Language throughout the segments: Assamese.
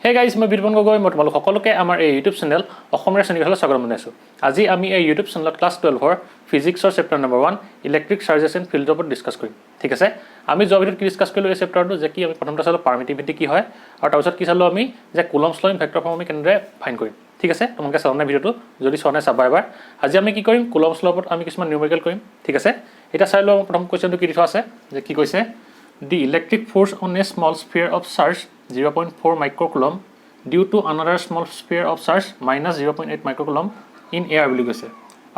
হে গাইজ মই বিৰপন গগৈ মই তোমালোক সকলোকে আমাৰ এই ইউটিউব চেনেল অসমীয়া শ্ৰেণীকোঠালৈ স্বাগতম জনাইছোঁ। আজি আমি এই ইউটিউব চেনেলত ক্লাছ 12ৰ ফিজিক্সৰ chapter number 1 electric charges and ফিল্ডৰ ওপৰত ডিছকাছ কৰিম। ঠিক আছে, আমি যোৱা ভিডিঅ'ত কি ডিছকাছ কৰিলোঁ এই চেপ্টাৰটো যে কি আমি প্ৰথমতে চালোঁ পাৰ্মিটিভিটি কি হয় আৰু তাৰপিছত কি চালোঁ আমি যে কুলম্বছ ল' ইন ভেক্টৰ ফৰ্ম আমি কেনেদৰে ফাইণ্ড কৰিম। ঠিক আছে, তোমালোকে চোৱা নাই ভিডিঅ'টো, যদি চোৱা নাই চাবা এবাৰ। আজি আমি কি কৰিম কুলম্বছ ল' ওপৰত আমি কিছুমান নিউমেৰিকেল কৰিম। ঠিক আছে, এতিয়া চাই লওঁ প্ৰথম কুৱেশ্যনটো কি দি থোৱা আছে যে কি কৈছে the electric force on a small sphere of charge 0.4 microcoulomb due to another small sphere of charge -0.8 microcoulomb in air বুলি কৈছে।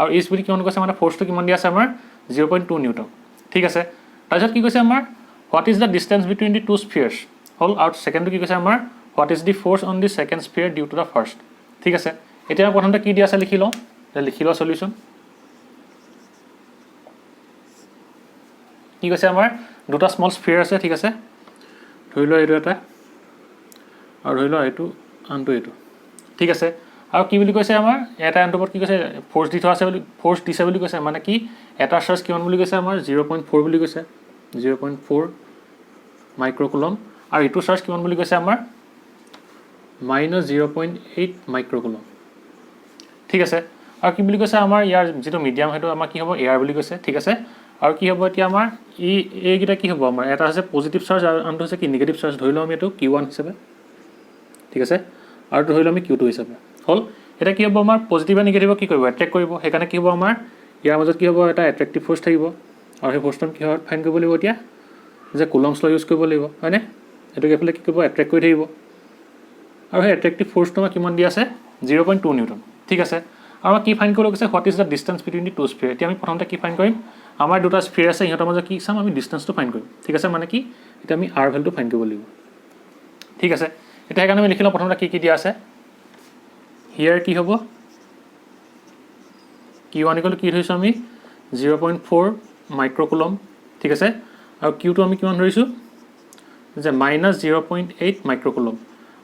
আৰু ইজ বুলি কিমান কৈছে মানে ফ'ৰ্চটো কিমান দিয়া আছে আমাৰ 0.2 নিউটন। ঠিক আছে, তাৰপিছত কি কৈছে আমাৰ what is the distance between the two spheres হ'ল, আৰু ছেকেণ্ডটো কি কৈছে আমাৰ what is the force on the second sphere due to the first. ঠিক আছে, এতিয়া প্ৰথমতে কি দিয়া আছে লিখি লওঁ, লিখি লোৱা চলিউশ্যন। কি কৈছে আমাৰ দুটা স্মল স্ফিয়াৰ আছে। ঠিক আছে, ধৰি লোৱা এইটো এটা আৰু ধৰি লোৱা এইটো আনটো এইটো। ঠিক আছে, আৰু কি বুলি কৈছে আমাৰ এটা আনটোৰ ওপৰত কি কৈছে ফ'ৰ্চ দি থোৱা আছে বুলি ফ'ৰ্চ দিছে বুলি কৈছে, মানে কি এটা চাৰ্জ কিমান বুলি কৈছে আমাৰ 0.4 বুলি কৈছে 0.4 মাইক্ৰ'কুলম, আৰু এইটো চাৰ্জ কিমান বুলি কৈছে আমাৰ -0.8 মাইক্ৰ'কুলম। ঠিক আছে, আৰু কি বুলি কৈছে আমাৰ ইয়াৰ যিটো মিডিয়াম সেইটো আমাৰ কি হ'ব এয়াৰ বুলি কৈছে। ঠিক আছে, আৰু কি হ'ব এতিয়া আমাৰ এইকেইটা কি হ'ব আমাৰ এটা হৈছে পজিটিভ চাৰ্জ আৰু আনটো হৈছে কি নিগেটিভ চাৰ্জ। ধৰি লওঁ আমি এইটো Q1 হিচাপে। ঠিক আছে, আৰু ধৰি লওঁ আমি Q2 হিচাপে হ'ল। এতিয়া কি হ'ব আমাৰ পজিটিভ আৰু নিগেটিভক কি কৰিব এট্ৰেক্ট কৰিব, সেইকাৰণে কি হ'ব আমাৰ ইয়াৰ মাজত কি হ'ব এটা এট্ৰেক্টিভ ফ'ৰ্চ থাকিব, আৰু সেই ফ'ৰ্চটো কি হয় ফাইণ্ড কৰিব লাগিব এতিয়া যে কুলম্বছ ল' ইউজ কৰিব লাগিব হয়নে। এইটোকে এইফালে কি কৰিব এট্ৰেক্ট কৰি থাকিব, আৰু সেই এট্ৰেক্টিভ ফ'ৰ্চটো আমাৰ কিমান দিয়া আছে 0.2 নিউটন। ঠিক আছে, আৰু আমাৰ কি ফাইণ্ড কৰিব কৈছে what is the distance between the two sphere. এতিয়া আমি প্ৰথমতে কি ফাইণ্ড কৰিম আমাৰ দুটা স্ফিয়াৰ আছে সিহঁতৰ মাজত কি চাম আমি ডিষ্টেঞ্চটো ফাইণ্ড কৰিম। ঠিক আছে, মানে কি এতিয়া আমি আৰ ভেলটো ফাইণ্ড কৰিব লাগিব। ঠিক আছে, এতিয়া সেইকাৰণে আমি লিখি লওঁ প্ৰথমতে কি দিয়া আছে হিয়াৰ কি হ'ব Q1 কি ধৰিছোঁ আমি 0.4 মাইক্ৰ'কুলম। ঠিক আছে, আৰু Q2 আমি কিমান ধৰিছোঁ যে -0.8 মাইক্ৰ'কুলম,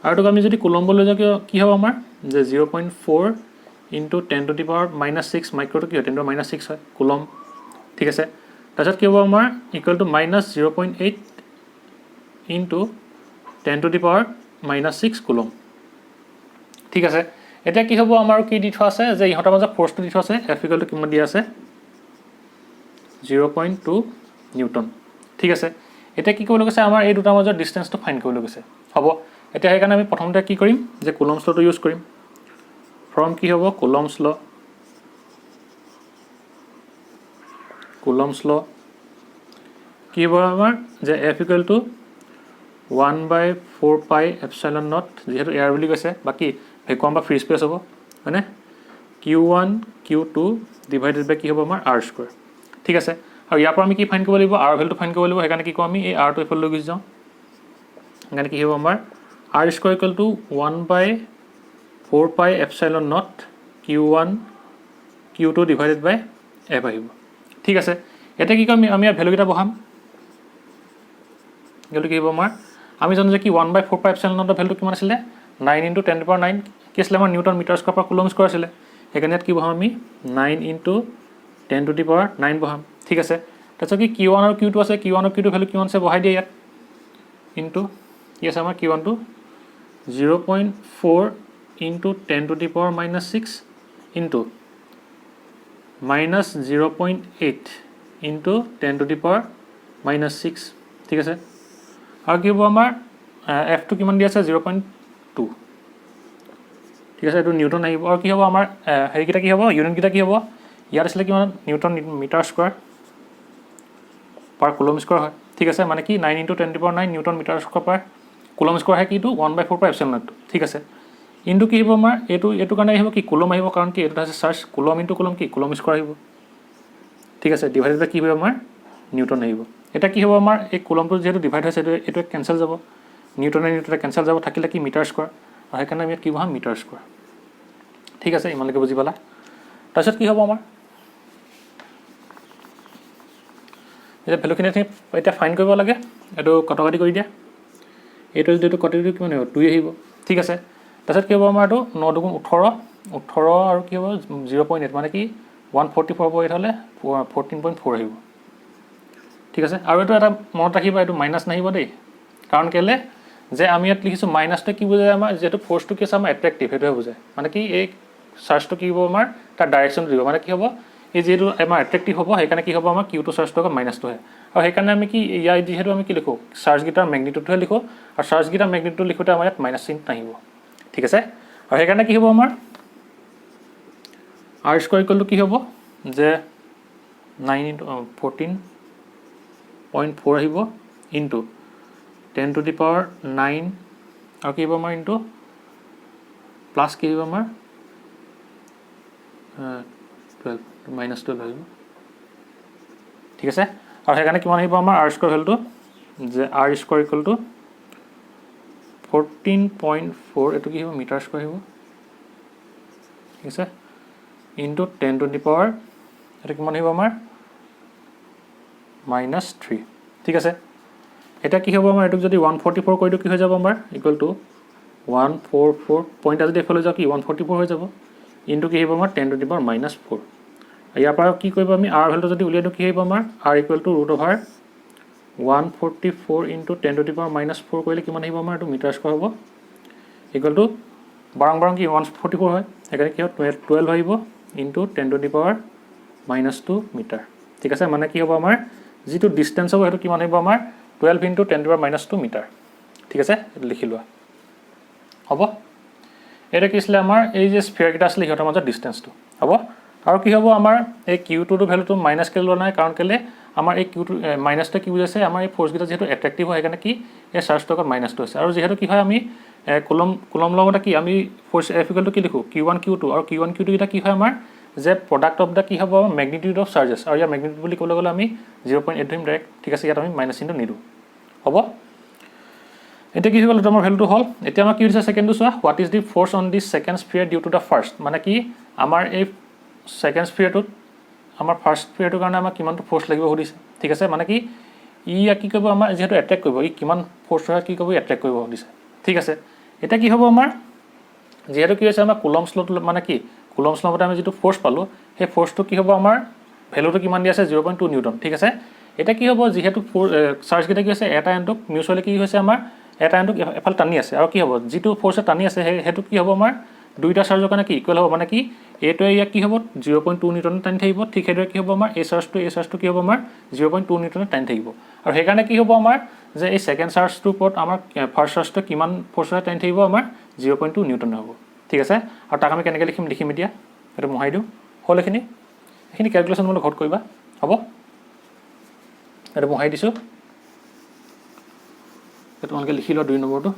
আৰু এইটোক আমি যদি কুলম্বলৈ যাওঁ কি হ'ব আমাৰ যে 0.4 ইনটু 10⁻⁻6 মাইক্ৰ'টো কি হয় 10⁻⁶ হয় কুলম। ঠিক আছে, তাৰপিছত কি হ'ব আমাৰ ইকুৱেল টু -0.8 ইনটু 10⁻⁻6 কুলম। ঠিক আছে, এতিয়া কি হ'ব আমাৰ কি দি থোৱা আছে যে ইহঁতৰ মাজত ফ'ৰ্চটো দি থোৱা আছে F ইকুৱেল টু কিমান দিয়া আছে 0.2 নিউটন। ঠিক আছে, এতিয়া কি কৰিবলৈ কৈছে আমাৰ এই দুটাৰ মাজত ডিষ্টেঞ্চটো ফাইণ্ড কৰিবলৈ কৈছে। হ'ব, এতিয়া সেইকাৰণে আমি প্ৰথমতে কি কৰিম যে কুলম্বছ ল'টো ইউজ কৰিম। ফ্ৰম কি হ'ব কুলম্বছ ল' কি হ'ব আমাৰ যে F equal to 1/4 pi epsilon not, যিহেতু এয়াৰ বুলি কৈছে বাকী ভেকুৱাম বা ফ্ৰী স্পেচ হ'ব হয়নে, Q1 Q2 ডিভাইডেড বাই কি হ'ব আমাৰ R স্কুৱাৰ। ঠিক আছে, আৰু ইয়াৰ পৰা আমি কি ফাইণ্ড কৰিব লাগিব আৰ ভেলটো ফাইণ্ড কৰিব লাগিব। সেইকাৰণে কি কৰোঁ আমি এই আৰটো এইফালে লৈ গুচি যাওঁ। সেইকাৰণে কি হ'ব আমাৰ R square equal to 1/4 pi epsilon naught Q1 Q2 divided by F আহিব। ঠিক আছে, এতিয়া কি কৰিম আমি ইয়াৰ ভেলুকেইটা বহাম। ভেলুটো কি হ'ব আমাৰ আমি জানো যে কি 1/4 পাই এপচাইলন নটৰ ভেলুটো কিমান আছিলে 9 ইনটু 10⁻9 কি আছিলে আমাৰ নিউটন মিটাৰ স্কুৱাৰ পৰা কুলম স্কুৱাৰ আছিলে। সেইকাৰণে ইয়াত কি বহাম আমি 9 ইনটু 10⁻9 বহাম। ঠিক আছে, তাৰপিছত কি Q1 আৰু Q2 আছে, Q1 আৰু Q2 ভেলু কিমান আছে বহাই দিয়ে ইয়াত ইনটু কি আছে আমাৰ Q1 টো 0.4 ইনটু 10⁻⁻6 ইনটু -0.8 ইনটু 10⁻⁻6। ঠিক আছে, আৰু কি হ'ব আমাৰ Fটো কিমান দিয়া আছে 0.2। ঠিক আছে, এইটো নিউটন আহিব, আৰু কি হ'ব আমাৰ হেৰিকেইটা কি হ'ব ইউনিটকেইটা কি হ'ব ইয়াত আছিলে কিমান নিউটন মিটাৰ স্কুৱাৰ পাৰ কুলম স্কুৱাৰ হয়। ঠিক আছে, মানে কি 9 ইনটু 10⁻9 নিউটন মিটাৰ স্কুৱাৰ পাৰ কুলম স্কুৱাৰ হয় কিটো 1/4 পাই এপচাইলন নটটো। ঠিক আছে, ইনটু কি হ'ব আমাৰ এইটো কাৰণে আহিব কি কুলম আহিব, কাৰণ কি এইটো আছে চাৰ্জ কুলম ইনটু কুলম কি কুলম স্কুৱাৰ আহিব। ঠিক আছে, ডিভাইডেড বাই কি হ'ব আমাৰ নিউটন আহিব। এতিয়া কি হ'ব আমাৰ এই কুলমটো যিহেতু ডিভাইড হৈছে এইটো কেঞ্চেল যাব, নিউটনে কেঞ্চেল যাব, থাকিলে কি মিটাৰ স্কুৱাৰ, আৰু সেইকাৰণে আমি ইয়াত কি বহাম মিটাৰ স্কুৱাৰ। ঠিক আছে, ইমানলৈকে বুজি পালা। তাৰপিছত কি হ'ব আমাৰ এতিয়া ভেলুখিনি এতিয়া ফাইণ্ড কৰিব লাগে। এইটো কটাকটি কৰি দিয়া, এইটো যদি এইটো কটাকটি কিমান আহিব 2 আহিব। ঠিক আছে, তাৰপিছত কি হ'ব আমাৰ এইটো 9 দুগুণ 18 আৰু কি হ'ব 0.8 মানে কি 144/8 হ'লে 14.4 আহিব। ঠিক আছে, আৰু এইটো এটা মনত ৰাখিবা এইটো মাইনাছ নাহিব দেই, কাৰণ কেলৈ যে আমি ইয়াত লিখিছোঁ মাইনাছটো কি বুজায় আমাৰ যিহেতু ফ'ৰ্চটো কি আছে আমাৰ এট্ৰেক্টিভ সেইটোহে বুজায় মানে কি এই চাৰ্জটো কি হ'ব আমাৰ তাৰ ডাইৰেকশ্যনটো দিব মানে কি হ'ব এই যিহেতু আমাৰ এট্ৰেক্টিভ হ'ব সেইকাৰণে কি হ'ব আমাৰ কিউটো চাৰ্জটো আকৌ মাইনাছটোহে আৰু সেইকাৰণে আমি কি ইয়াৰ যিহেতু আমি কি লিখোঁ চাৰ্জকেইটাৰ মেগনিটিউডটোহে লিখোঁ আৰু চাৰ্জকেইটাৰ মেগনিটিউড লিখোঁতে আমাৰ ইয়াত মাইনাছ চিন নাহিব ঠিক আছে আৰু সেইকাৰণে কি হ'ব আমাৰ আৰ স্কোৱাৰ ইকুৱেলটো কি হ'ব যে 9 × 14.4 আহিব ইনটু 10 to the power 9 আৰু কি হ'ব আমাৰ ইনটু প্লাছ কি হ'ব আমাৰ 12 -12 আহিব ঠিক আছে আৰু সেইকাৰণে কিমান আহিব আমাৰ আৰ স্কোৱাৰ ভেলুটো যে আৰ স্কোৱাৰ ইকুৱেল টু 14.4 এইটো কি হ'ব মিটাৰ স্কোৱাৰ আহিব ঠিক আছে ইনটু 10 to the power এইটো কিমান আহিব আমাৰ -3 ঠিক আছে এটা কি হ'ব আমাৰ এটোক যদি 144 কৰি দিও কি হৈ যাব আমাৰ ইকুৱেল টু 144 পইণ্ট যদি এফালে যাও কি 144 হৈ যাব ইনটু কি হ'ব আমাৰ 10 to the power -4 ইয়াৰ পৰা কি কৰিব আমি r ভ্যালুটো যদি উলিয়াই দিও কি হ'ব আমাৰ r equal to √144 into 10 to the power -4 কৰিলে কিমান আহিব আমাৰ এটো মিটাৰ স্কয়াৰ হ'ব ইকুৱেল টু বাৰং কি 144 হয় এখানে কি হ'ব 12 আহিব into 10 to the power -2 metre ঠিক আছে মানে কি হ'ব আমাৰ যিটো ডিসটেন্স হ'ব হেতু কিমান আহিব আমাৰ 12 into 10 to the power -2 metre ঠিক আছে এটো লিখি লোৱা হ'ব এটা কি আছিল আমাৰ এই যে স্ফিয়াৰ কিটা আছিল হিহঁতৰ মাজৰ ডিসটেন্সটো হ'ব আৰু কি হ'ব আমাৰ এই q2 টো ভ্যালুটো মাইনাস কে লোৱা নাই কাৰণ কেলে আমাৰ এই q2 মাইনাসটা কি বুজাইছে আমাৰ এই ফোৰ্স কিটা যেহেতু এট্ৰাক্টিভ হয় কাৰণে কি এই চাৰ্জটো ক মাইনাসটো আছে আৰু যেহেতু কি হয় আমি কুলম লগটা কি আমি ফোৰ্স F = কি লিখো q1 q2 আৰু q1 q2 কিটা কি হয় আমাৰ যে প্ৰডাক্ট অফ দা কি হ'ব ম্যাগনিটিউড অফ চাৰ্জেস আৰু ইয়াৰ ম্যাগনিটিউড বুলি ক'লে গলে আমি 0.8 ধৰিম ডাইৰেক্ট ঠিক আছে ইয়াত আমি মাইনাস চিহ্ন নিদো হ'ব এটা কি হ'ল তোমাৰ ভ্যালুটো হ'ল এতিয়া আমাৰ কি হৈছে সেকেন্ডটো চোৱা what is the force on the second sphere due to the first মানে কি আমাৰ এই সেকেন্ড স্ফিয়াৰটোত আমাৰ ফাৰ্স্ট স্ফিয়াৰটোৰ কাৰণে আমাৰ কিমানটো ফোৰ্স লাগিব সুধিছে ঠিক আছে মানে কি ই কি কৰিব আমাৰ যেহেতু এট্ৰেক্ট কৰিব ই কিমান ফোৰ্স হয় কি কৰিব এট্ৰেক্ট কৰিব সুধিছে ঠিক আছে এটা কি হ'ব আমাৰ যেহেতু কি হৈছে আমাৰ কুলম্বছ ল মানে কি কুলম্বছ লতে আমি যেটো ফোৰ্স পালো সেই ফোৰ্সটো কি হ'ব আমাৰ ভ্যালুটো কিমান দি আছে 0.2 নিউটন ঠিক আছে এটা কি হ'ব যেহেতু চাৰ্জ কিটা কি আছে এটা এন্ডক মিউচুৱেলি কি হৈছে আমাৰ এটা এন্ডক এফাল টানি আছে আৰু কি হ'ব যেটো ফোৰ্সে টানি আছে হেতু কি হ'ব আমাৰ দুইটা চাৰ্জৰ কাৰণে কি ইকুৱেল হ'ব মানে কি এটো ইয়া কি হ'ব 0.2 নিউটন টানি থাকিব ঠিক হেদৰে কি হ'ব আমাৰ এই চাৰ্জটো কি হ'ব আমাৰ 0.2 নিউটন টানি থাকিব আৰু সেই কাৰণে কি হ'ব আমাৰ যে এই সেকেন্ড চাৰ্জটোৰ ওপৰত আমাৰ ফাৰ্স্ট চাৰ্জটো কিমান ফোৰ্সে টানি থাকিব আমাৰ 0.2 নিউটন হ'ব ঠিক আছে আৰু তাক আমি কেনেকৈ লিখিম এতিয়া এটো মহাই দিও হল এখিনি ক্যালকুলেশন মনে ঘট কৰিবা হ'ব এটো মহাই দিছো এটো তোমালোকে লিখি লোৱা 2 নম্বৰটো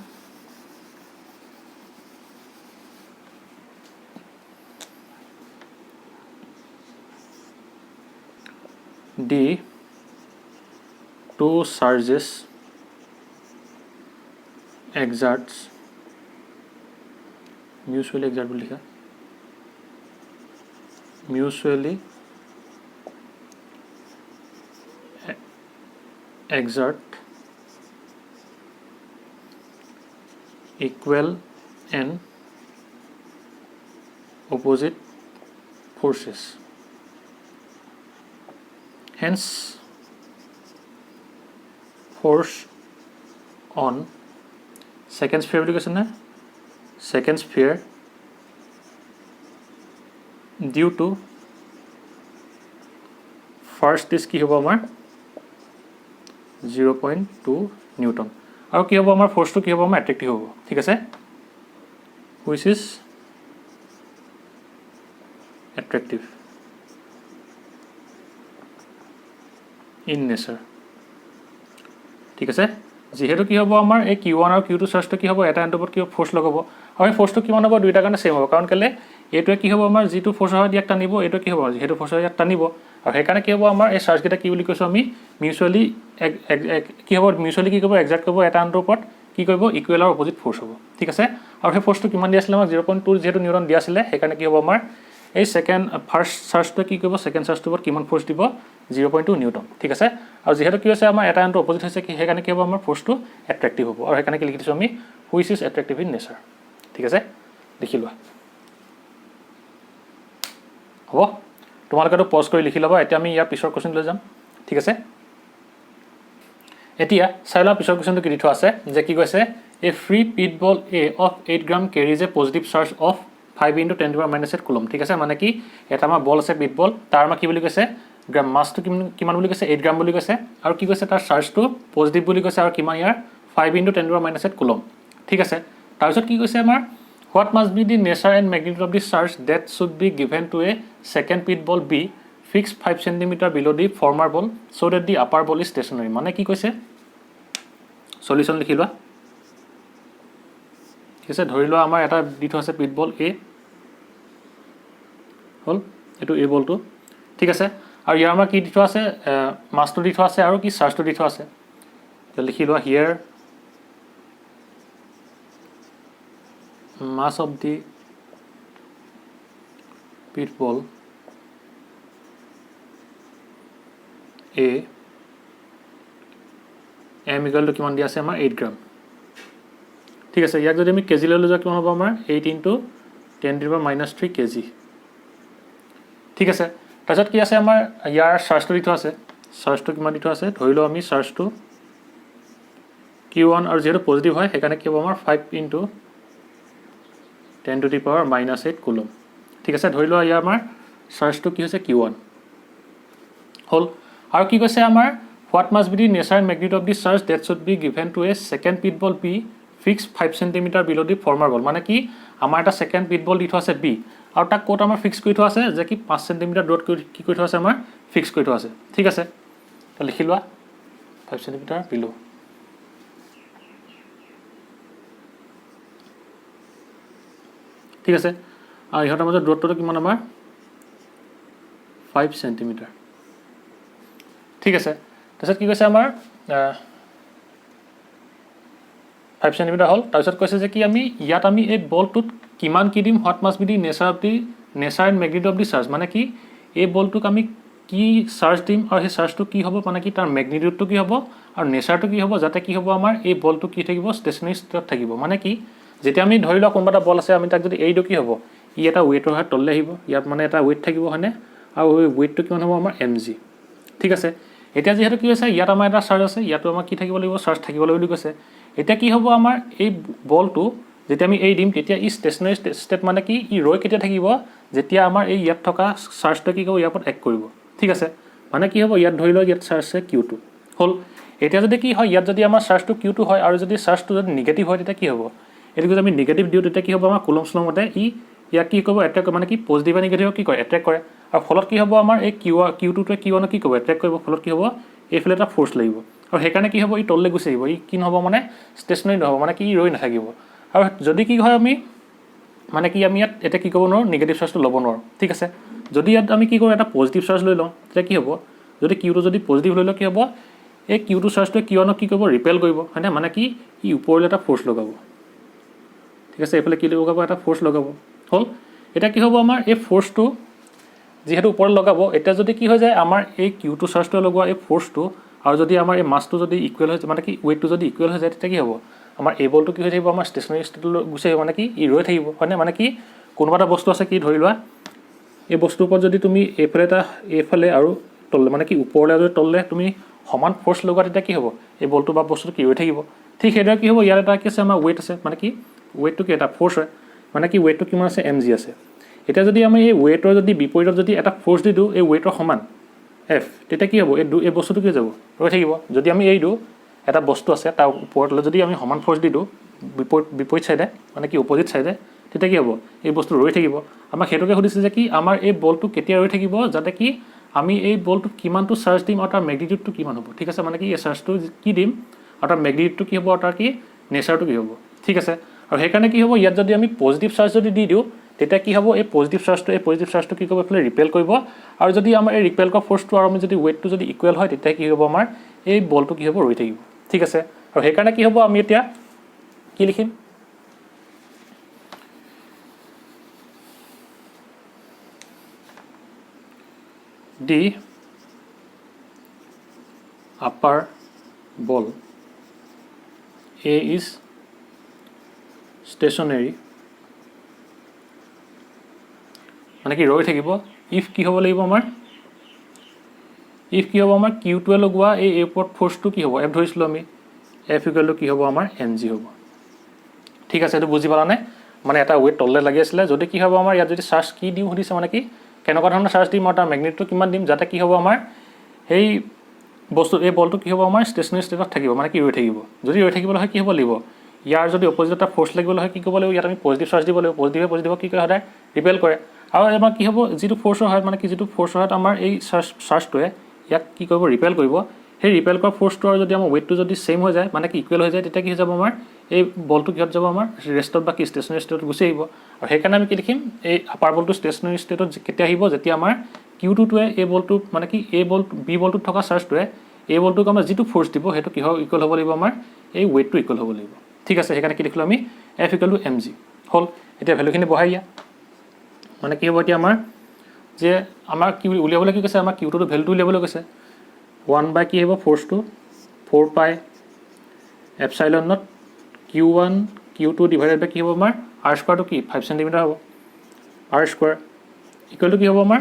the two charges exerts mutually exert বুলি লিখা mutually exert equal and opposite forces hence force on second sphere বুলি কৈছে না second sphere due to first is কি হ'ব আমাৰ 0.2 নিউটন আৰু কি হ'ব আমাৰ ফোৰ্সটো কি হ'ব আমাৰ এট্ৰেক্টিভ হ'ব ঠিক আছে which is attractive in nature ঠিক আছে যেহেতু কি হ'ব আমাৰ এই q1 আৰু q2 চাৰ্জটো কি হ'ব এটা এন্ডৰ ওপৰত কি ফোৰ্স লগাব আৰু এই ফোৰ্সটো কিমান হ'ব দুইটা কাৰণে সেম হ'ব কাৰণ কেলে এটোৱে কি হ'ব আমাৰ যেটো ফোর্স হয় ইয়াক টানিব এটো কি হ'ব যেহেতু ফোর্স হয় ইয়াক টানিব আৰু সেই কাৰণে কি হ'ব আমাৰ এই চাৰ্জ কিটা কি বুলি কৈছো আমি মিউচুৱেলি কি হ'ব মিউচুৱেলি কি কৰিব এক্সাক্ট কৰিব এটা এন্ডৰ ওপৰত কি কৰিব ইকুৱেল আৰু অপোজিট ফোৰ্স হ'ব ঠিক আছে আৰু সেই ফোৰ্সটো কিমান দি আছিল আমাৰ 0.2 যেহেতু নিউটন দি আছিল সেই কাৰণে কি হ'ব আমাৰ এই সেকেন্ড ফাৰ্স্ট চাৰ্জটো কি কৰিব সেকেন্ড চাৰ্জটোৰ ওপৰত কিমান ফোৰ্স দিব 0.2 নিউটন ঠিক আছে আৰু যেহেতু কি হৈছে আমাৰ এটা এন্ডৰ অপোজিট হৈছে কি সেই কাৰণে কি হ'ব আমাৰ ফোৰ্সটো এট্ৰাক্টিভ হ'ব আৰু সেই কাৰণে কি লিখি দিছো আমি which is attractive in nature ঠিক আছে লিখি লোৱা হ'ব তোমালোকে পজ কৰি লিখি লবা এতিয়া আমি ইয়াৰ পিছৰ কোৱেশ্চন লৈ যাম ঠিক আছে এতিয়া চাইলা পিছৰ কোৱেশ্চনটো কি দি থোৱা আছে যে কি কৈছে A free pit ball A of 8 gram carries a positive charge of 5 into 10 to the minus 8 coulomb ঠিক আছে মানে কি এটা আমাৰ বল আছে পিট বল তাৰ আমাৰ কি বুলি কৈছে গ্ৰাম মাছটো কিমান বুলি কৈছে 8 গ্ৰাম বুলি কৈছে আৰু কি কৈছে তাৰ চাৰ্জটো পজিটিভ বুলি কৈছে আৰু কিমান ইয়াৰ 5 into 10 to the minus 8 coulomb ঠিক আছে তাৰপিছত কি কৈছে আমাৰ what must be the nature and magnitude of the charge that should be given to a second pit ball B fixed 5 cm below the former ball so that the upper ball is stationary মানে কি কৈছে সলিউশন লিখি লোৱা ঠিক আছে ধৰি লোৱা আমাৰ এটা দি থোৱা আছে পিট বল A হল এটো A বলটো ঠিক আছে আৰু ইয়াৰ আমাৰ কি দি থোৱা আছে মাছটো দি থোৱা আছে আৰু কি চাৰ্জটো দি থোৱা আছে তো লিখি লোৱা হিয়াৰ mass of the pit ball A m equal to কিমান দিয়া আছে আমাৰ 8 গ্ৰাম ঠিক আছে ইয়াক যদি আমি কেজি লৈ যোৱা কিমান হ'ব আমাৰ 8 into 10 to the minus 3 KG ঠিক আছে তাৰপিছত কি আছে আমাৰ ইয়াৰ চাৰ্জটো দি থোৱা আছে চাৰ্জটো কিমান দি থোৱা আছে ধৰি লও আমি চাৰ্জটো q1 আৰু যেটো পজিটিভ হয় সেইকাৰণে কি হ'ব আমাৰ 5 into 10 to the power minus 8 coulomb ঠিক আছে ধৰি লোৱা ইয়াৰ আমাৰ চাৰ্জটো কি হৈছে q1 হল আৰু কি কৈছে আমাৰ what must be the nature and magnitude of the charge that should be given to a second pit ball B fixed 5 cm below the former ball মানে কি আমাৰ এটা সেকেন্ড পিট বল দি থোৱা আছে B আৰু তাক কোট আমাৰ ফিক্স কৰি থোৱা আছে যে কি 5 cm ডট কি কৰি থোৱা আছে আমাৰ ফিক্স কৰি থোৱা আছে ঠিক আছে তো লিখি লোৱা 5 cm below ঠিক আছে আৰু ইহঁতৰ মাজত দূৰত্বটো কিমান আমাৰ 5 cm ঠিক আছে তাৰপিছত কি কৈছে আমাৰ 5 cm হল তাৰপিছত কৈছে যে কি আমি ইয়াত আমি এই বলটোত কিমান কি দিম what must B the nature and magnitude of the charge মানে কি এই বলটোক আমি কি চাৰ্জ দিম আৰু সেই চাৰ্জটো কি হ'ব মানে কি তাৰ মেগনিটিউডটো কি হ'ব আৰু নেচাৰটো কি হ'ব যাতে কি হ'ব আমাৰ এই বলটো কি থাকিব ষ্টেচনাৰী ষ্টেটত থাকিব মানে কি যেতিয়া আমি ধৰি লোৱা কোনোবা এটা বল আছে আমি তাক যদি এইটো কি হ'ব ই এটা ওয়েটৰ হয় তললে আহিব ইয়াত মানে এটা ওয়েট থাকিব হয়নে আৰু এই ওয়েটটো কিমান হ'ব আমাৰ mg ঠিক আছে এতিয়া যেহেতু কি হৈছে ইয়াত আমাৰ এটা চাৰ্জ আছে ইয়াতো আমাৰ কি থাকিব লাগিব চাৰ্জ থাকিব লাগিব বুলি কৈছে এতিয়া কি হ'ব আমাৰ এই বলটো যেতিয়া আমি এই দিম তেতিয়া ই ষ্টেচনাৰী ষ্টেট মানে কি ই ৰৈ কেতিয়া থাকিব যেতিয়া আমাৰ এই ইয়াত থকা চাৰ্জটো কি কৰিব ইয়াৰ ওপৰত এক কৰিব ঠিক আছে মানে কি হ'ব ইয়াত ধৰি লও ইয়াত চাৰ্জ আছে q2 হল এতিয়া যদি কি হয় ইয়াত যদি আমাৰ চাৰ্জটো q2 হয় আৰু যদি চাৰ্জটো যদি নিগেটিভ হয় তেতিয়া কি হ'ব এটো যদি আমি নিগেটিভ দিও তেতিয়া কি হ'ব আমাৰ কুলম্বছ ল মতে ই ইয়াক কি কৰিব এট্ৰেক মানে কি পজিটিভ আৰু নিগেটিভ কি কৰে এট্ৰেক কৰে আৰু ফলত কি হ'ব আমাৰ এই q2 টোৱে q1 কি কৰিব এট্ৰেক কৰিব ফলত কি হ'ব এইফালে এটা ফোৰ্স লাগিব আৰু হেকাৰণে কি হ'ব ই তললে গুছি আহিব ই কি নহব মানে ষ্টেচনাৰী নহব মানে কি ৰৈ নাথাকিব আৰু যদি কি হয় আমি মানে কি আমি ইয়াত এটা কি কৰিব নোৱাৰো নিগেটিভ চাৰ্জটো ল'ব নোৱাৰো ঠিক আছে যদি ইয়াত আমি কি কৰো এটা পজিটিভ চাৰ্জ লৈ লওঁ তেতিয়া কি হ'ব যদি q2 যদি পজিটিভ লৈ লওঁ কি হ'ব এই q2 চাৰ্জটো q1 কি কৰিব ৰিপেল কৰিব হয়নে মানে কি ই ওপৰলৈ এটা ফোৰ্স লগাব ঠিক আছে এফালে কি লগাব এটা ফোৰ্স লগাব হল এটা কি হ'ব আমাৰ এই ফোৰ্সটো যেহেতু ওপৰ লগাব এটা যদি কি হৈ যায় আমাৰ এই q2 চাৰ্জটো লগোৱা এই ফোৰ্সটো আৰু যদি আমাৰ এই মাছটো যদি ইকুৱেল হৈ মানে কি ওয়েটটো যদি ইকুৱেল হৈ যায় তেতিয়া কি হ'ব আমাৰ এই বলটো কি হৈ থাকিব আমাৰ ষ্টেচনাৰী ষ্টেটলৈ গুছি আহিব মানে কি ই ৰৈ থাকিব হয়নে মানে কি কোনোবা এটা বস্তু আছে কি ধৰি লোৱা এই বস্তুৰ ওপৰত যদি তুমি এইফালে আৰু তললে মানে কি ওপৰলৈ যদি তললে তুমি সমান ফোৰ্স লগোৱা তেতিয়া কি হ'ব এই বলটো বা বস্তুটো কি ৰৈ থাকিব ঠিক সেইদৰে কি হ'ব ইয়াৰ এটা কি আছে আমাৰ ওয়েট আছে মানে কি ওয়েটটো কি এটা ফোৰ্স হয় মানে কি ওয়েটটো কিমান আছে mg আছে এটা যদি আমি এই ওয়েটৰ যদি বিপৰীতত যদি এটা ফোৰ্স দি দিও এই ওয়েটৰ সমান f তেতিয়া কি হ'ব এই বস্তুটো কি যাব ৰৈ থাকিব যদি আমি এই দিও এটা বস্তু আছে তাৰ ওপৰত যদি আমি সমান ফোৰ্স দি দিও বিপৰীত সাইডে মানে কি অপোজিট সাইডে তেতিয়া কি হ'ব এই বস্তু ৰৈ থাকিব আমাক হেতুকে সুধিছে যে কি আমাৰ এই বলটো কেতিয়া ৰৈ থাকিব যাতে কি আমি এই বলটো কিমানটো চাৰ্জ দিম আৰু তাৰ ম্যাগনিটিউডটো কিমান হ'ব ঠিক আছে মানে কি এই চাৰ্জটো কি দিম আৰু তাৰ ম্যাগনিটিউডটো কি হ'ব আৰু তাৰ কি নেচাৰটো কি হ'ব ঠিক আছে আৰু হেকাৰণে কি হ'ব ইয়াত যদি আমি পজিটিভ চাৰ্জ যদি দি দিও তেতিয়া কি হ'ব এই পজিটিভ চাৰ্জটো কি কৰিব এফালে ৰিপেল কৰিব আৰু যদি আমাৰ এই ৰিপেল কৰা ফোৰ্সটো আৰু আমি যদি ওয়েটটো যদি ইকুৱেল হয় তেতিয়া কি হ'ব আমাৰ এই বলটো কি হ'ব ৰৈ থাকিব ঠিক আছে আৰু হেকাৰণে কি হ'ব আমি এতিয়া কি লিখিম the upper ball A is stationary মানে কি ৰৈ থাকিব if কি হ'ব লাগিব আমাৰ q2 লগোৱা এই ওপৰত ফোৰ্সটো কি হ'ব f ধৰিছিলো আমি f কি হ'ব আমাৰ mg হ'ব ঠিক আছে, এইটো বুজি পালানে? মানে এটা ৱেইট তললৈ লাগি আছিলে, যদি কি হ'ব আমাৰ ইয়াত যদি চাৰ্জ কি দিওঁ সুধিছে, মানে কি কেনেকুৱা ধৰণৰ চাৰ্জ দিম আৰু তাৰ মেগনিটিউডটো কিমান দিম, যাতে কি হ'ব আমাৰ সেই বস্তু এই বলটো কি হ'ব আমাৰ ষ্টেচনাৰী ষ্টেটত থাকিব, মানে কি ৰৈ থাকিব। যদি ৰৈ থাকিবলৈ হয় কি হ'ব লাগিব, ইয়াৰ যদি অপজিট এটা ফ'ৰ্চ লাগিবলৈ হয় কি কৰিব লাগিব, ইয়াত আমি পজিটিভ চাৰ্জ দিব লাগিব। পজিটিভক কি কৰে সদায় ৰিপেল কৰে। আৰু আমাৰ কি হ'ব, যিটো ফ'ৰ্চৰ হয় মানে কি যিটো ফ'ৰ্চৰ হয় আমাৰ এই চাৰ্জটোৱে ইয়াক কি কৰিব, ৰিপেল কৰিব। সেই ৰিপেল কৰা ফ'ৰ্চটো আৰু যদি আমাৰ ৱেইটটো যদি ছেইম হৈ যায়, মানে কি ইকুৱেল হৈ যায়, তেতিয়া কি হৈ যাব আমাৰ এই বলটো কিহত যাব আমাৰ ৰেষ্টত বা কি ষ্টেচনাৰী ষ্টেটত গুচি আহিব। আৰু সেইকাৰণে আমি কি লিখিম, এই আপাৰ বলটো ষ্টেচনাৰী ষ্টেটত কেতিয়া আহিব, যেতিয়া আমাৰ Q2টোৱে এই বলটো মানে কি এই বল বি বলটোত থকা চাৰ্জটোৱে এই বলটোক আমাৰ যিটো ফ'ৰ্চ দিব সেইটো কিহৰ ইকুৱেল হ'ব লাগিব, আমাৰ এই ৱেইটটো ইকুৱেল হ'ব লাগিব। ঠিক আছে, সেইকাৰণে কি লিখিলোঁ আমি F = mg হ'ল। এতিয়া ভেলুখিনি বহাই দিয়া, মানে কি হ'ব এতিয়া আমাৰ যে আমাৰ কি উলিয়াবলৈ কি কৈছে, আমাৰ Q2টো ভেলুটো উলিয়াবলৈ কৈছে। 1 কি হ'ব ফ'ৰ্চটো 4 পাই epsilon naught Q1 Q2 divided by কি হ'ব আমাৰ R স্কোৱাৰটো কি 5 চেণ্টিমিটাৰ হ'ব। R স্কোৱাৰ ইকুৱেলটো কি হ'ব আমাৰ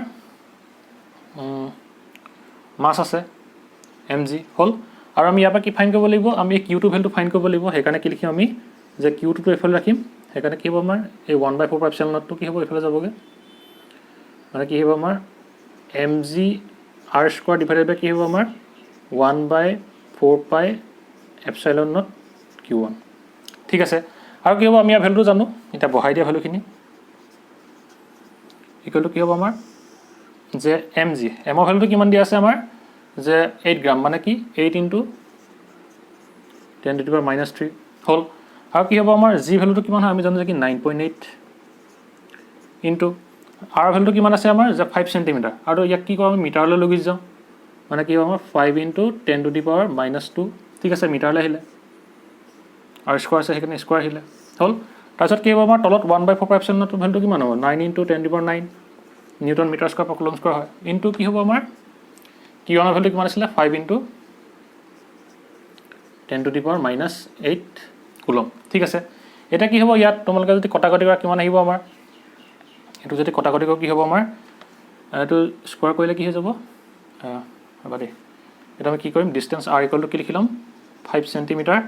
মাছ আছে mg হ'ল। আৰু আমি ইয়াৰ পৰা কি ফাইন কৰিব লাগিব, আমি Q2 ভেলুটো ফাইন কৰিব লাগিব। সেইকাৰণে কি লিখিম আমি যে Q2টো এইফালে ৰাখিম, সেইকাৰণে কি হ'ব আমাৰ এই 1/4 পাই এপচাইলন নটটো কি হ'ব এইফালে যাবগৈ, মানে কি হ'ব আমাৰ mg R square divided by কি হ'ব আমাৰ 1/4 পাই এপচাইলন নট Q1। ঠিক আছে, আৰু কি হ'ব আমি ইয়াৰ ভেলুটো জানো, এতিয়া বহাই দিয়া ভেলুখিনি ইকুৱেলটো কি হ'ব আমাৰ যে mg এমৰ ভেলুটো কিমান দিয়া আছে আমাৰ যে 8 গ্ৰাম, মানে কি 8 × 10⁻³ হ'ল। আৰু কি হ'ব আমাৰ জি ভেলুটো কিমান হয় আমি জানো যে কি 9.8 ইনটু আৰ ভেলুটো কিমান আছে আমাৰ যে 5 চেণ্টিমিটাৰ, আৰু ইয়াক কি কৰোঁ আমি মিটাৰলৈ লৈ গুচি যাওঁ, মানে কি হ'ব আমাৰ 5 × 10⁻²। ঠিক আছে, মিটাৰলৈ আহিলে আৰু স্কোৱাৰ আছে সেইকাৰণে স্কোৱাৰ আহিলে হ'ল। তাৰপিছত কি হ'ব আমাৰ তলত 1/4 পাই এপচাইলন নটৰ ভেলুটো কিমান হ'ব 9 × 10⁹ নিউটন মিটাৰ স্কোৱাৰ পাৰ কুলম স্কোৱাৰ হয়, ইনটু কি হ'ব আমাৰ Q1ৰ ভেলুটো কিমান আছিলে 5 × 10⁻⁻8 কুলম। ঠিক আছে, এতিয়া কি হ'ব ইয়াত তোমালোকে যদি কটাকটি কৰা কিমান আহিব আমাৰ, এইটো যদি কটাকটি কৰোঁ কি হ'ব আমাৰ এইটো স্কোৱাৰ কৰিলে কি হৈ যাব, ৰ'বা দেই, এইটো আমি কি কৰিম ডিষ্টেঞ্চ R = কি লিখি ল'ম 5 চেণ্টিমিটাৰ,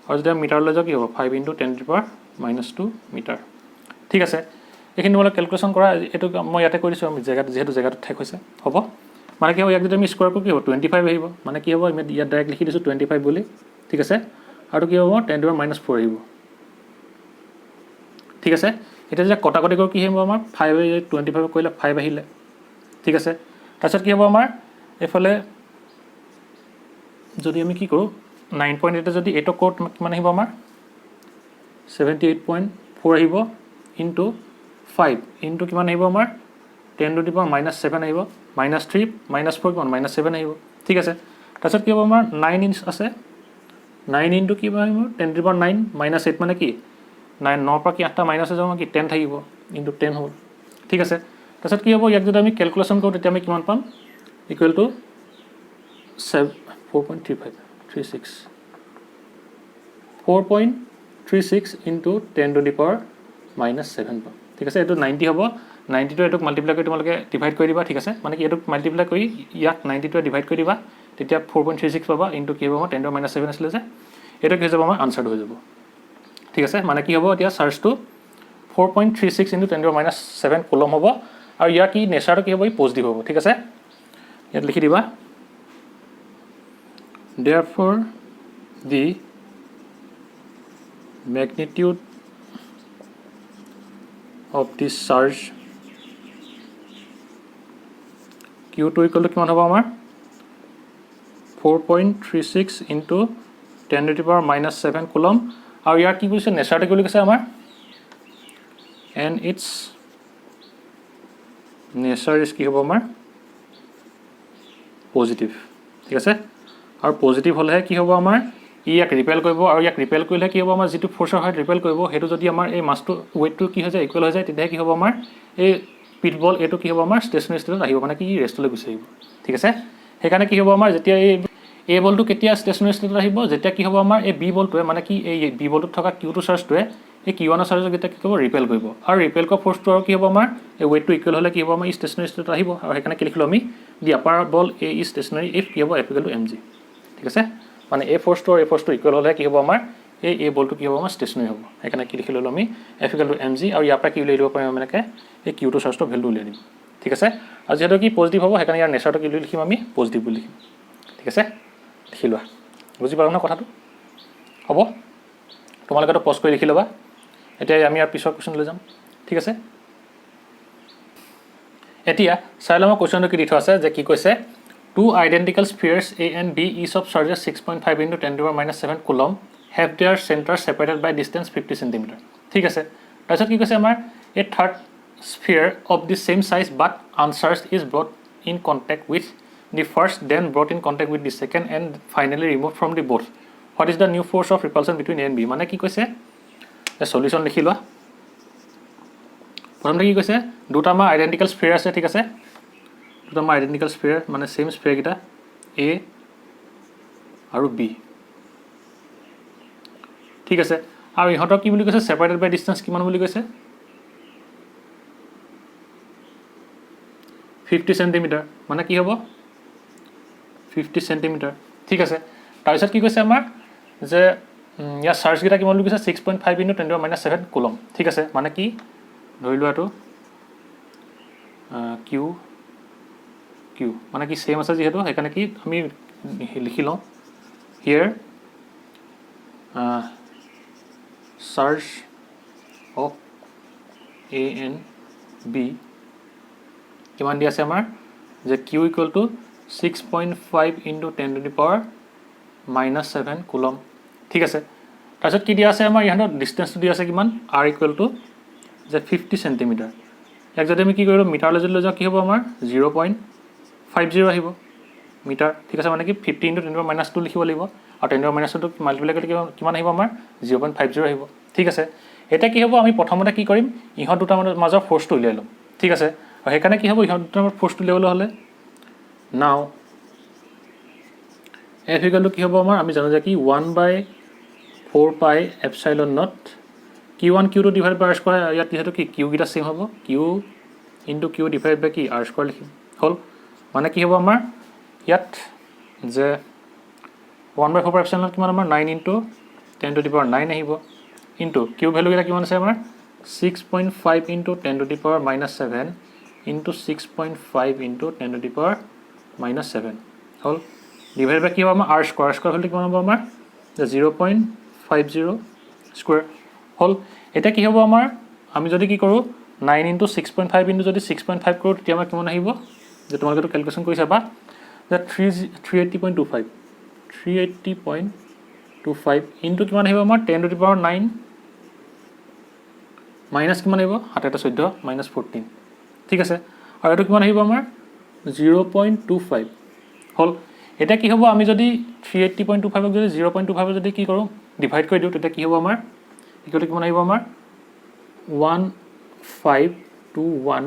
আৰু যদি আমি মিটাৰলৈ যাওঁ কি হ'ব 5 × 10⁻² মিটাৰ। ঠিক আছে, এইখিনি তোমালোকে কেলকুলেশ্যন কৰা, এইটো মই ইয়াতে কৰি দিছোঁ, আমি জেগাত যিহেতু জেগাটো ঠেক হৈছে হ'ব। মানে কি হ'ব ইয়াক যদি আমি স্কোৱাৰ কৰোঁ কি হ'ব 25 আহিব, মানে কি হ'ব আমি ইয়াত ডাইৰেক্ট লিখি দিছোঁ 25 বুলি। ঠিক আছে, আৰু কি হ'ব 10⁻⁻4 আহিব। ঠিক আছে, এতিয়া যেতিয়া কটাকটি কৰোঁ কি আহিব আমাৰ 5 25 কৰিলে 5 আহিলে। ঠিক আছে, তাৰপিছত কি হ'ব আমাৰ এইফালে যদি আমি কি কৰোঁ 9.8 যদি 8ক কৰোঁ কিমান আহিব আমাৰ 78.4 আহিব, ইনটু 5 ইনটু কিমান আহিব আমাৰ 10⁻⁻7 আহিব, -3 -4 কিমান -7 আহিব। ঠিক আছে, তাৰপিছত কি হ'ব আমাৰ 9 ইঞ্চ আছে, 9 ইনটু কি আহিব 10⁻9 -8 মানে কি 9ৰ পৰা কি 8টা মাইনাছ হৈ যাব কি 10 থাকিব, ইনটু 10 হ'ল। ঠিক আছে, তাৰপিছত কি হ'ব ইয়াক যদি আমি কেলকুলেশ্যন কৰোঁ তেতিয়া আমি কিমান পাম ইকুৱেল টু 4.36 ইনটু 10⁻⁻7 পাম। ঠিক আছে, এইটো 90 হ'ব, 90টো এইটোক মাল্টিপ্লাই কৰি তোমালোকে ডিভাইড কৰি দিবা। ঠিক আছে, মানে কি এইটোক মাল্টিপ্লাই কৰি ইয়াক 90টোৱে ডিভাইড কৰি দিবা, তেতিয়া 4.36 পাবা, ইনটু কি হ'ব আমাৰ 10⁻⁻7 আছিলে যে এইটো কি হৈ যাব আমাৰ আনচাৰটো হৈ যাব। ঠিক আছে, মানে কি হ'ব এতিয়া চাৰ্জটো 4.36 ইনটু 10⁻⁻7 কুলম হ'ব, আৰু ইয়াৰ কি নেচাৰটো কি হ'ব ই পজিটিভ হ'ব। ঠিক আছে, ইয়াত লিখি দিবা therefore the magnitude of this charge Q2 = কিমান হ'ব আমাৰ 4.36 ইনটু 10⁻⁻7 কুলম, আৰু ইয়াৰ কি কৈছে নেচাৰটো কি বুলি কৈছে আমাৰ এণ্ড ইটছ নেচাৰ ইজ কি হ'ব আমাৰ পজিটিভ। ঠিক আছে, আৰু পজিটিভ হ'লেহে কি হ'ব আমাৰ ইয়াক ৰিপেল কৰিব, আৰু ইয়াক ৰিপেল কৰিলে কি হ'ব আমাৰ যিটো ফ'ৰ্চৰ হয় ৰিপেল কৰিব, সেইটো যদি আমাৰ এই মাছটো ৱেইটটো কি হৈ যায় ইকুৱেল হৈ যায়, তেতিয়াহে কি হ'ব আমাৰ এই পিটবল এইটো কি হ'ব আমাৰ ষ্টেচনাৰী ষ্টেটত আহিব, মানে কি ৰেষ্টলৈ গুচি আহিব। ঠিক আছে, সেইকাৰণে কি হ'ব আমাৰ যেতিয়া এই বলটো কেতিয়া ষ্টেচনাৰী ষ্টেটত আহিব, যেতিয়া কি হ'ব আমাৰ এই বি বলটোৱে মানে কি এই বি বলটোত থকা Q2 চাৰ্জটোৱে এই Q1 চাৰ্জক যেতিয়া কি কৰিব ৰিপেল কৰিব, আৰু ৰিপেল কৰা ফ'ৰ্চটো আৰু কি হ'ব আমাৰ এই ৱেইটটো ইকুৱেল হ'লে কি হ'ব আমাৰ ষ্টেচনাৰী ষ্টেটত আহিব, আৰু সেইকাৰণে কি লিখিলোঁ আমি দি আপাৰ বল এই ষ্টেচনাৰী ইফ কি হ'ব F = mg। ঠিক আছে, মানে এই ফ'ৰ্চটো আৰু এই ফ'ৰ্চটো ইকুৱেল হ'লে কি হ'ব আমাৰ এই বলটো কি হ'ব আমাৰ ষ্টেচনাৰী হ'ব সেইকাৰণে কি লিখি ল'লোঁ আমি F = mg আৰু ইয়াৰ পৰা কি উলিয়াই দিব পাৰিম আমি এনেকৈ এই Q2 চাৰ্জটো ভেলু উলিয়াই দিম ঠিক আছে আৰু যেহেতু কি পজিটিভ হ'ব সেইকাৰণে ইয়াৰ নেচাৰটো কি লিখিম আমি পজিটিভ বুলি লিখিম ঠিক আছে লিখি লোৱা বুজি পালা ন কথাটো হ'ব তোমালোকে তো পজ কৰি লিখি ল'বা এতিয়া আমি ইয়াৰ পিছৰ কুৱেশ্যনলৈ যাম ঠিক আছে এতিয়া চাই লওঁ কুৱেশ্যনটো কি দি থোৱা আছে যে কি কৈছে two identical spheres A and B each of charges 6.5 into 10⁻⁻⁷ coulomb have their centers separated by distance 50 cm ঠিক আছে তাৰপিছত কি কৈছে আমাৰ a third sphere of the same size but uncharged is brought in contact with the first then brought in contact with the second and finally removed from the both what is the new force of repulsion between A and B মানে কি কৈছে এ সলিউশন লিখি লোৱা প্ৰথমতে কি কৈছে দুটা আমাৰ আইডেন্টিক্যাল স্ফিয়াৰ আছে ঠিক আছে দুটা আমাৰ আইডেন্টিক্যাল স্ফিয়াৰ মানে সেম স্ফিয়াৰ কিটা A আৰু B ঠিক আছে আৰু ইহঁতক কি বুলি কৈছে সেপাৰেটেড বাই ডিসটেন্স কিমান বুলি কৈছে 50 cm মানে কি হ'ব 50 cm ঠিক আছে তাৰপিছত কি কৈছে আমাৰ যে ইয়াৰ চাৰ্জ কিটা কিমান বুলি কৈছে 6.5 into 10⁻⁷ কুলম ঠিক আছে মানে কি ধৰি লোৱাটো Q মানে কি সেম আছে যেহেতু সেইকাৰণে কি আমি লিখি লওঁ হিয়াৰ charge of A and B কিমান দি আছে আমাৰ যে Q = 6.5 into 10⁻⁻⁷ কুলম ঠিক আছে তাৰপিছত কি দিয়া আছে আমাৰ ইহঁতৰ ডিসটেন্সটো দিয়া আছে কিমান R = যে 50 cm এক যদি আমি কি কৰিলো মিটাৰলৈ যদি লৈ যাওঁ কি হ'ব আমাৰ 0.50 আহিব মিটাৰ ঠিক আছে মানে কি 50 into 10⁻² লিখিব লাগিব আৰু 10⁻² মাল্টিপ্লাই কৰিলে কিমান আহিব আমাৰ 0.50 আহিব ঠিক আছে এটা কি হ'ব আমি প্ৰথমতে কি কৰিম ইহঁত দুটাৰ মাজৰ ফোৰ্সটো উলিয়াই লম ঠিক আছে আৰু সেইকাৰণে কি হ'ব ইহঁত দুটাৰ ফোৰ্সটো উলিয়াবলৈ হ'লে নাও F = কি হ'ব আমাৰ আমি জানো যে কি 1/4 pi epsilon naught Q1 Q2 divided by r² ইয়াত যেহেতু কি Q কিটা সেম হ'ব Q into Q divided by কি r² লিখিম হল মানে কি হ'ব আমাৰ ইয়াত যে 1/4 pi epsilon naught কিমান আমাৰ 9 into 10⁻⁹ আহিব into Q ভ্যালু কিটা কিমান আছে আমাৰ 6.5 into 10⁻⁷ into 6.5 into 10⁻⁷ হল ডিভাইড বাই কি হ'ব আমাৰ r² ভ্যালু কিমান হ'ব আমাৰ 0.50 স্কয়াৰ হল এটা কি হ'ব আমাৰ আমি যদি কি কৰো 9 into 6.5 into যদি 6.5 কৰো তেতিয়া আমাৰ কিমান আহিব যে তোমালোকে তো ক্যালকুলেশন কৰি চাবা যে 380.25 into কিমান আহিব আমাৰ 10⁻⁹ মাইনাস কিমান আহিব 7 14 14 ঠিক আছে আৰু এটো কিমান আহিব আমাৰ 0.25 হল এটা কি হ'ব আমি যদি 380.25 ক যদি 0.25 যদি কি কৰো ডিভাইড কৰি দিও তেতিয়া কি হ'ব আমাৰ ইকুৱেল কিমান আহিব আমাৰ 1521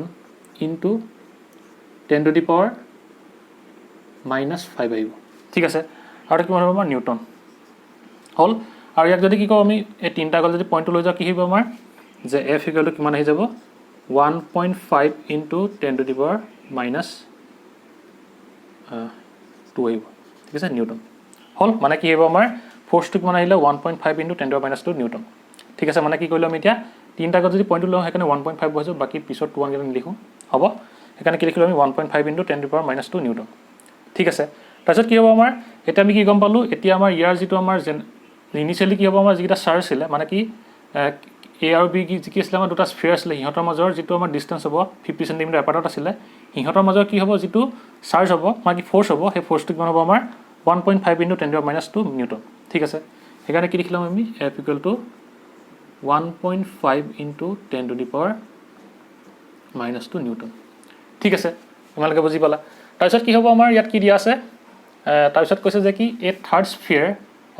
into 10⁻⁻⁵ আহিব ঠিক আছে আৰু কিমান হ'ব আমাৰ নিউটন হল আৰু ইয়াক যদি কি কও আমি এই তিনটা গল যদি পইণ্টটো লৈ যাও কি হ'ব আমাৰ যে F = কিমান আহি যাব 1.5 into 10⁻⁻² আহিব ঠিক আছে নিউটন হল মানে কি হ'ব আমাৰ ফোৰ্সটো কিমান আহিলে 1.5 into 10⁻² নিউটন ঠিক আছে মানে কি কৰিলো আমি এতিয়া তিনটা গল যদি পইণ্টটো লওঁ সেইকাৰণে 1.5 বহাইছো বাকি পিছত 2 কেনে লিখো হ'ব সেইকাৰণে কি লিখিলো আমি 1.5 into 10⁻⁻² নিউটন ঠিক আছে তাৰপিছত কি হ'ব আমাৰ এটা আমি কি গম পালো এতিয়া আমাৰ ইয়াৰ যেটো আমাৰ ইনিশিয়ালি কি হ'ব আমাৰ যেটা চাৰ্জ আছিল মানে কি A আৰু B কি আছিল আমাৰ দুটা স্ফিয়াৰ আছিল হিহঁতৰ মাজৰ যেটো আমাৰ ডিসটেন্স হ'ব 50 cm এপাৰ্টত আছিল হিহঁতৰ মাজৰ কি হ'ব যেটো চাৰ্জ হ'ব মানে কি ফোৰ্স হ'ব সেই ফোৰ্সটো কিমান হ'ব আমাৰ 1.5 into 10⁻⁻² নিউটন ঠিক আছে সেইকাৰণে কি লিখিলাম আমি F = 1.5 into 10⁻⁻² নিউটন ঠিক আছে তোমালোকে বুজি পালা তাৰপিছত কি হ'ব আমাৰ ইয়াত কি দিয়া আছে তাৰপিছত কৈছে যে কি a third sphere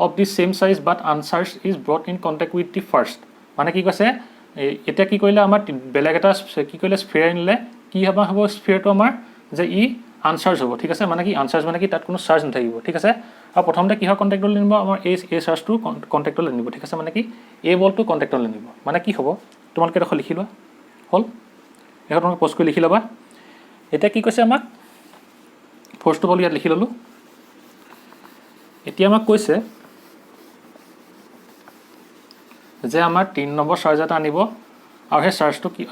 of the same size but uncharged is brought in contact with the first মানে কি কৈছে এটা কি কইলে আমাৰ বেলেগ এটা কি কইলে স্ফিয়াৰ আনিলে কি হ'ব স্ফিয়াৰটো আমাৰ যে ই আনচাৰ্জ হ'ব ঠিক আছে মানে কি আনচাৰ্জ মানে কি তাত কোনো চাৰ্জ নাথাকিব ঠিক আছে আৰু প্ৰথমতে কি হয় কন্টাক্টলৈ নিব আমাৰ এই চাৰ্জটো কন্টাক্টলৈ নিব ঠিক আছে মানে কি এই বলটো কন্টাক্টলৈ নিব মানে কি হ'ব তোমালোকে দেখো লিখি লোৱা হল এখন তোমালোকে পজ কৰি লিখি লবা এটা কি কৈছে আমাক ফোৰ্সটো বল ইয়াত লিখি ললো এতিয়া আমাক কৈছে যে আমাৰ 3 নম্বৰ চাৰ্জ এটা আনিব আৰু সেই চাৰ্জটো কি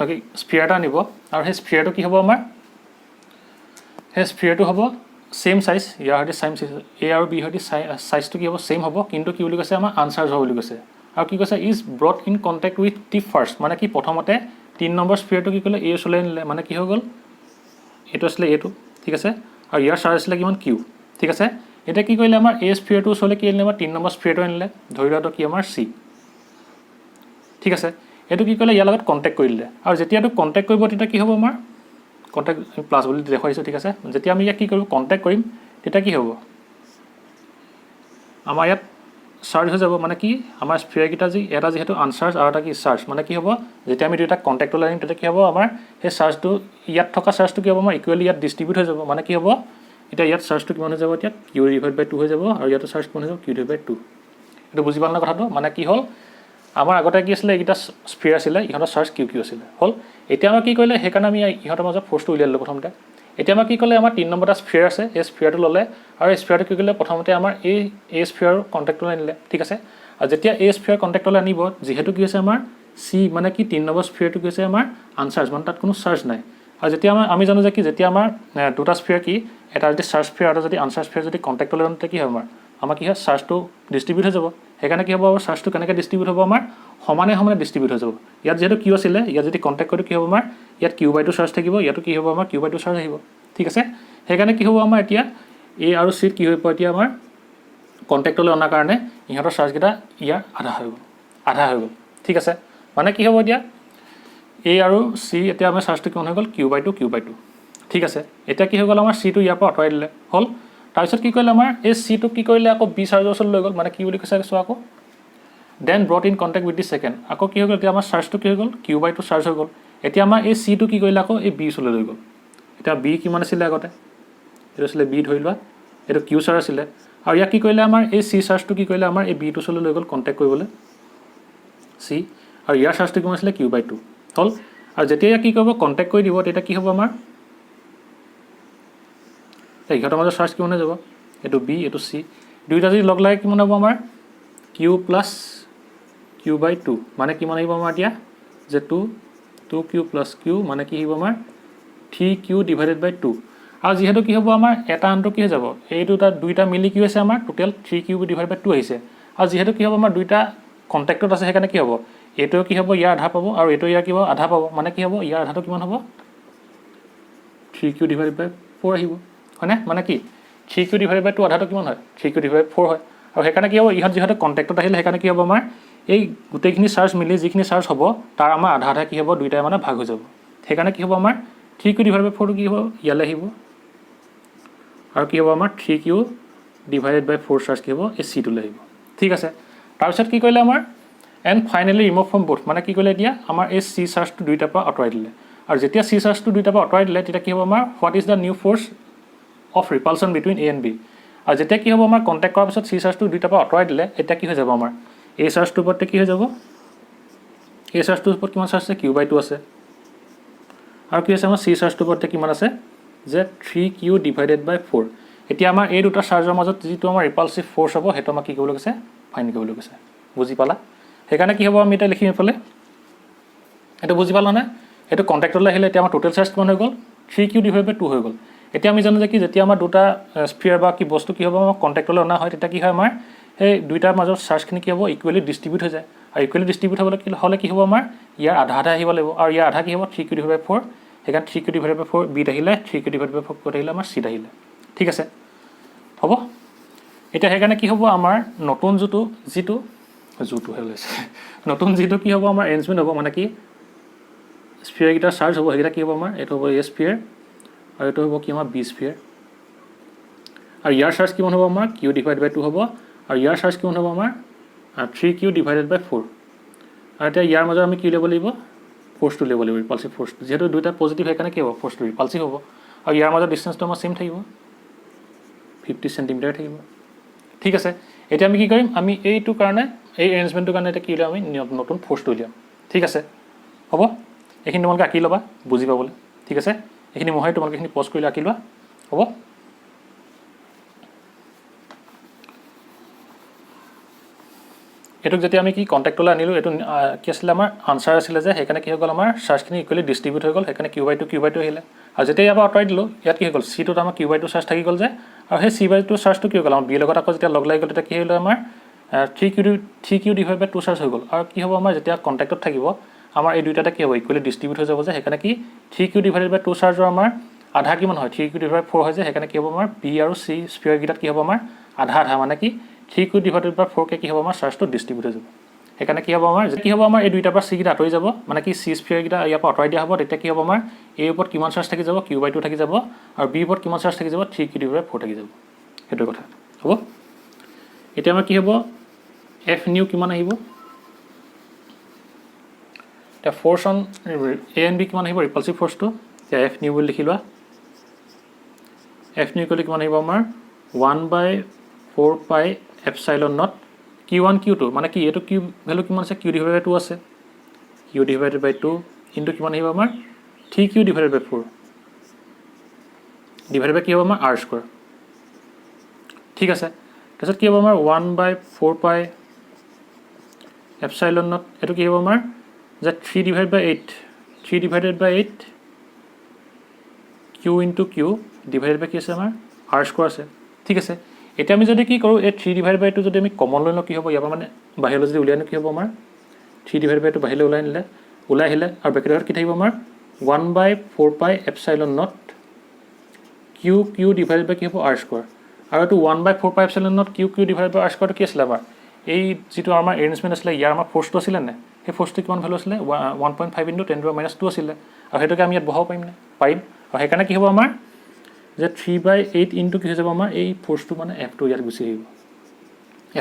স্ফিয়াৰ এটা আনিব আৰু সেই স্ফিয়াৰটো কি হ'ব আমাৰ সেই স্ফিয়াৰটো হ'ব সেম সাইজ ইয়াৰ সৈতে সেম সাইজ এ আৰু বি সৈতে সাইজটো কি হ'ব সেম হ'ব কিন্তু কি বুলি কৈছে আমাৰ আনচাৰ্জ হ'ব বুলি কৈছে আৰু কি কৈছে is brought in contact with tip first মানে কি প্ৰথমতে 3 নম্বৰ স্ফিয়াৰটো কি ক'লে এ ওচৰলৈ আনিলে মানে কি হৈ গ'ল এইটো আছিলে এটো ঠিক আছে আৰু ইয়াৰ চাৰ্জ আছিলে কিমান কিউ ঠিক আছে এটা কি কৰিলে আমাৰ এ স্ফিয়াৰটো ওচৰলৈ কি আনিলে আমাৰ 3 নম্বৰ স্ফিয়াৰটো আনিলে ধৰি লোৱাটো কি আমাৰ সি ঠিক আছে এটো কি কৰিলে ইয়াৰ লগত কন্টাক্ট কৰি দিলে আৰু যেতিয়া এটো কন্টাক্ট কৰিব তেতিয়া কি হ'ব আমাৰ কন্টাক্ট প্লাস বুলি দেখাইছো ঠিক আছে যেতিয়া আমি ইয়াক কি কৰিব কন্টাক্ট কৰিম তেতিয়া কি হ'ব আমাৰ ইয়াত চাৰ্জ হৈ যাব মানে কি আমাৰ স্ফিয়াৰ কিটা যি এটা যেহেতু আনচাৰ্জ আৰু এটা কি চাৰ্জ মানে কি হ'ব যেতিয়া আমি দুটা কন্টাক্টলৈ আনিম তেতিয়া কি হ'ব আমাৰ সেই চাৰ্জটো ইয়াত থকা চাৰ্জটো কি হ'ব আমাৰ ইকুৱেলি ইয়াত ডিস্ট্ৰিবিউট হৈ যাব মানে কি হ'ব এটা ইয়াত চাৰ্জটো কিমান হৈ যাব এতিয়া q / 2 হৈ যাব আৰু ইয়াত চাৰ্জ কিমান হৈ যাব q / 2 এটো বুজি পালা না কথাটো মানে কি হ'ল আমাৰ আগতে কি আছিল এটা স্ফিয়াৰ আছিল ইহঁতৰ চাৰ্জ q আছিল হল এতিয়া আমাৰ কি কৰিলে হেকাৰণে আমি ইহঁতৰ মাজত ফোৰ্সটো উলিয়াই ললো প্ৰথমতে এতিয়া আমাৰ কি কৰিলে আমাৰ 3 নম্বৰটা স্ফিয়াৰ আছে এই স্ফিয়াৰটো ললে আৰু এই স্ফিয়াৰটো কি কৰিলে প্ৰথমতে আমাৰ এই স্ফিয়াৰ কন্টাক্টলৈ আনিলে ঠিক আছে আৰু যেতিয়া এই স্ফিয়াৰ কন্টাক্টলৈ আনিব যেহেতু কি আছে আমাৰ সি মানে কি 3 নম্বৰ স্ফিয়াৰটো কি আছে আমাৰ আনচাৰ্জ মানে তাত কোনো চাৰ্জ নাই আৰু যেতিয়া আমি জানো যে কি যেতিয়া আমাৰ দুটা স্ফিয়াৰ কি এটা যদি চাৰ্জ স্ফিয়াৰ আৰু যদি আনচাৰ্জ স্ফিয়াৰ যদি কন্টাক্টলৈ আনোতে কি হয় আমাৰ কি হয় চাৰ্জটো ডিস্ট্ৰিবিউট হৈ যাব হেকাৰণে কি হ'ব আমাৰ চাৰ্জটো কেনেকৈ ডিস্ট্ৰিবিউট হ'ব আমাৰ সমানে ডিস্ট্ৰিবিউট হৈ যাব ইয়াত যেহেতু কিউ আছিলে ইয়াত যদি কন্টাক্ট কৰি কি হ'ব আমাৰ ইয়াত q/2 চাৰ্জ থাকিব ইয়াতো কি হ'ব আমাৰ q/2 চাৰ্জ আহিব ঠিক আছে হেকাৰণে কি হ'ব আমাৰ এতিয়া a আৰু c কি হৈ পৰে এতিয়া আমাৰ কন্টাক্টলৈ অনাৰ কাৰণে ইহঁতৰ চাৰ্জ কিটা ইয়াৰ আধা হৈ গ'ল ঠিক আছে মানে কি হ'ব এতিয়া a আৰু c এতিয়া আমাৰ চাৰ্জটো কিমান হৈ গ'ল q/2 ঠিক আছে এতিয়া কি হৈ গ'ল আমাৰ c টো ইয়াৰ পৰা আঁতৰাই দিলে হল তাৰপিছত কি কৰিলে আমাৰ এই c টো কি কৰিলে আকৌ b চাৰ্জৰ ওচৰত লৈ গ'ল মানে কি বুলি কৈছে চোৱা আকৌ then brought in contact with the second আকৌ কি হৈ গ'ল এতিয়া আমাৰ চাৰ্জটো কি হৈ গ'ল q/2 চাৰ্জ হৈ গ'ল এতিয়া আমাৰ এই c টো কি কৰিলে আকৌ এই b ওচৰলৈ লৈ গ'ল এতিয়া b কিমান আছিল আগতে এটো আছিল b ধৰি লোৱা এটো q চাৰ্জ আছিল আৰু ইয়াক কি কৰিলে আমাৰ এই c চাৰ্জটো কি কৰিলে আমাৰ এই b টো ওচৰলৈ লৈ গ'ল কন্টেক্ট কৰিবলৈ c আৰু ইয়াৰ চাৰ্জটো কিমান আছিল q/2 হল আৰু যেতিয়া কি কৰিব কন্টেক্ট কৰি দিব তেতিয়া কি হ'ব আমাৰ ইহঁতৰ মাজৰ চাৰ্জ কিমান হৈ যাব এটো b এটো c দুইটা যদি লগ লাগে কিমান হ'ব আমাৰ q + q/2 মানে কিমান আহিব আমাৰ এতিয়া যে 2q + q মানে কি আহিব আমাৰ 3q / 2 আৰু যেহেতু কি হ'ব আমাৰ এটা আনটো কি হৈ যাব এই দুইটা মিলি কি হৈছে আমাৰ টোটাল 3q / 2 আহিছে আৰু যেহেতু কি হ'ব আমাৰ দুইটা কন্টাক্টত আছে হেকাৰণে কি হ'ব এটো কি হ'ব ইয়াৰ আধা পাব আৰু এটো ইয়াৰ কি হ'ব আধা পাব মানে কি হ'ব ইয়াৰ আধাটো কিমান হ'ব 3q / 4 আহিব হয়নে মানে কি 3q / 2 আধাটো কিমান হয় 3q / 4 হয় আৰু হেকাৰণে কি হ'ব ইহঁত যেহেতু কন্টাক্টত আহিলে হেকাৰণে কি হ'ব আমাৰ এই গোটেইখিনি চাৰ্জ মিলি যিখিনি চাৰ্জ হ'ব তাৰ আমাৰ আধা আধা কি হ'ব দুইটাই মানে ভাগ হৈ যাব হেকাৰণে কি হ'ব আমাৰ 3q / 4 টো কি হ'ব ইয়ালে আহিব আৰু কি হ'ব আমাৰ 3q / 4 চাৰ্জ কি হ'ব এই c টোলৈ আহিব ঠিক আছে তাৰপিছত কি কৰিলে আমাৰ and finally remove from both মানে কি কৰিলে এতিয়া আমাৰ এই c চাৰ্জটো দুইটাৰ পৰা আঁতৰাই দিলে আৰু যেতিয়া c চাৰ্জটো দুইটাৰ পৰা আঁতৰাই দিলে তেতিয়া কি হ'ব আমাৰ what is the new force of repulsion between a and b আৰু যেতিয়া কি হ'ব আমাৰ কন্টেক্ট কৰাৰ পিছত c চাৰ্জটো দুইটাৰ পৰা আঁতৰাই দিলে এতিয়া কি হৈ যাব আমাৰ a চাৰ্জটোৰ ওপৰত কি হৈ যাব a চাৰ্জটোৰ ওপৰত কিমান চাৰ্জ আছে q/2 আছে আৰু কি আছে আমাৰ c চাৰ্জটোৰ ওপৰত কিমান আছে যে 3q / 4 এতিয়া আমাৰ এই দুটা চাৰ্জৰ মাজত যিটো আমাৰ ৰিপালসিভ ফ'ৰ্স হ'ব হেটো আমাক কি কৰিবলৈ কৈছে ফাইন কৰিবলৈ কৈছে বুজি পালা হেকাৰণে কি হ'ব আমি এটা লিখিম এফালে এটো বুজি পালা না এটো কন্টাক্টলৈ আহিলে এতিয়া আমাৰ টোটাল চাৰ্জ কিমান হৈ গ'ল 3q / 2 হৈ গ'ল এতিয়া আমি জানো যে কি যেতিয়া আমাৰ দুটা স্ফিয়াৰ বা কি বস্তু কি হ'ব আমাৰ কন্টাক্টলৈ অনা হয় তেতিয়া কি হয় আমাৰ এই দুইটাৰ মাজৰ চাৰ্জখিনি কি হ'ব ইকুৱেলি ডিস্ট্ৰিবিউট হৈ যায় আৰু ইকুৱেলি ডিস্ট্ৰিবিউট হ'লে কি হ'ব আমাৰ ইয়াৰ আধা আধা আহিব লাগিব আৰু ইয়াৰ আধা কি হ'ব 3q / 4 হেকাৰণে 3q / 4 b আহিলে 3q / 4 ক'ত আহিলে আমাৰ c আহিলে ঠিক আছে হ'ব এতিয়া হেকাৰণে কি হ'ব আমাৰ নতুন যিটো হে লৈছে নতুন যিটো কি হ'ব আমাৰ এৰেঞ্জমেন্ট হ'ব মানে কি স্ফিয়াৰ কিটা চাৰ্জ হ'ব হেকিটা কি হ'ব আমাৰ এটো হ'ব a স্ফিয়াৰ আৰু এটো হ'ব কি আমাৰ b স্ফিয়াৰ আৰু ইয়াৰ চাৰ্জ কিমান হ'ব আমাৰ q / 2 হ'ব আৰু ইয়াৰ চাৰ্জ কিমান হ'ব আমাৰ 3q / 4 আৰু এতিয়া ইয়াৰ মাজত আমি কি ল'ব লাগিব ফ'ৰ্সটো ল'ব লাগিব ৰিপালসিভ ফ'ৰ্স যেহেতু দুইটা পজিটিভ হেকাৰণে কি হ'ব ফ'ৰ্সটো ৰিপালসিভ হ'ব আৰু ইয়াৰ মাজত ডিসটেন্সটো আমাৰ সেম থাকিব 50 সেন্টিমিটাৰ থাকিব ঠিক আছে এতিয়া আমি কি কৰিম আমি এইটো কাৰণে এই এৰেঞ্জমেন্টৰ কাৰণে এটা কি উলিয়াম আমি নতুন ফ'ৰ্সটো উলিয়াম ঠিক আছে হ'ব এইখিনি তোমালোকে আঁকি ল'বা বুজি পাবলৈ ঠিক আছে এইখিনি মই তোমালোকে এইখিনি পজ কৰি আঁকি লোৱা হ'ব এটুক যেতিয়া আমি কি কণ্টেক্টলৈ আনিলোঁ এইটো কি আছিলে আমাৰ আনচাৰ আছিলে যে সেইকাৰণে কি হৈ গ'ল আমাৰ চাৰ্জখিনি ইকুৱেলি ডিষ্ট্ৰিবিউট হৈ গ'ল সেইকাৰণে কিউ বাই টু আহিলে আৰু যেতিয়া ইয়াৰ পৰা আঁতৰাই দিলোঁ ইয়াত কি হৈ গ'ল চিটোত আমাৰ কিউ বাই টু চাৰ্জ থাকি গ'ল যে আৰু সেই চি/2 চাৰ্জটো কি হৈ গ'ল আমাৰ বিৰ লগত আকৌ যেতিয়া লগ লাগি গ'ল তেতিয়া কি হ'ল আমাৰ 3Q ডিভাইড বাই 2 চাৰ্জ হৈ গ'ল আৰু কি হ'ব আমাৰ যেতিয়া কণ্টেক্টত থাকিব আমাৰ এই দুইটাতে কি হ'ব ইকুৱেলি ডিষ্ট্ৰিবিউট হৈ যাব যে সেইকাৰণে কি 3Q ডিভাইডেড বাই 2 চাৰ্জৰ আমাৰ আধা কিমান হয় 3Q ডিভাইড 4 হয় যে সেইকাৰণে কি হ'ব আমাৰ বি আৰু চি স্ফিয়াৰকেইটাত কি হ'ব আমাৰ আধা মানে কি 3Q ডিভাইডেড বাই 4কে কি হ'ব আমাৰ চাৰ্জটো ডিষ্ট্ৰিবিউট হৈ যাব সেইকাৰণে কি হ'ব আমাৰ এই দুইটাৰ পৰা চিকেইটা আঁতৰি যাব মানে কি চি স্ফিয়াৰকেইটা ইয়াৰ পৰা আঁতৰাই দিয়া হ'ব তেতিয়া কি হ'ব আমাৰ এৰ ওপৰত কিমান চাৰ্জ থাকি যাব কিউ/2 থাকি যাব আৰু বিৰ ওপৰত কিমান চাৰ্জ থাকি যাব 3Q ডিভাইড বাই 4 থাকি যাব সেইটো কথা হ'ব এতিয়া আমাৰ কি হ'ব এফ নিউ কিমান আহিব এতিয়া force on A and B কিমান আহিব ৰিপালচিভ ফ'ৰ্চটো এতিয়া এফ নিউ বুলি লিখি লোৱা এফ নিউ কৰিলে কিমান আহিব আমাৰ 1/4 pi epsilon naught Q1 Q2 মানে কি এইটো কিউ ভ্যালু কিমান আছে Q ডিভাইডেড বাই 2 আছে Q ডিভাইডেড বাই 2 ইনটু কিমান আহিব আমাৰ 3Q divided by 4 divided by কি হ'ব আমাৰ r স্কয়াৰ ঠিক আছে তাৰপিছত কি হ'ব আমাৰ 1/4 পাই এপসাইলন নট এটো কি হ'ব আমাৰ যে 3 divided by 8 q into q divided by কি আছে আমাৰ r স্কয়াৰ আছে ঠিক আছে এতিয়া আমি যদি কি কৰো এই 3 ডিভাইডেড বাই 2 যদি আমি কমন লৈ লও কি হ'ব ইয়াৰ মানে বাহিৰলৈ যদি উলিয়ানো কি হ'ব আমাৰ 3 ডিভাইডেড বাই 2 বাহিৰলৈ ওলাই আহিলে আৰু ব্ৰেকেটত কি থাকিব আমাৰ 1/4 pi epsilon naught q divided by কি হ'ব r স্কয়াৰ আৰু এটো 1/4 pi epsilon naught q divided by r স্কয়াৰটো কি আছিল আমাৰ এই যেটো আমাৰ এৰেঞ্জমেন্ট আছিল ইয়াৰ আমাৰ ফোৰ্সটো আছিল না এই ফোৰ্সটো কিমান ভ্যালু আছিল 1.5 * 10⁻² আছিল আৰু হেতুকে আমি ইয়াত বহাব পাৰিম আৰু সেইকাৰণে কি হ'ব আমাৰ যে 3/8 ইনটু কি হৈ যাব আমাৰ এই ফোৰ্সটো মানে f2 ইয়াত গুছি আহিব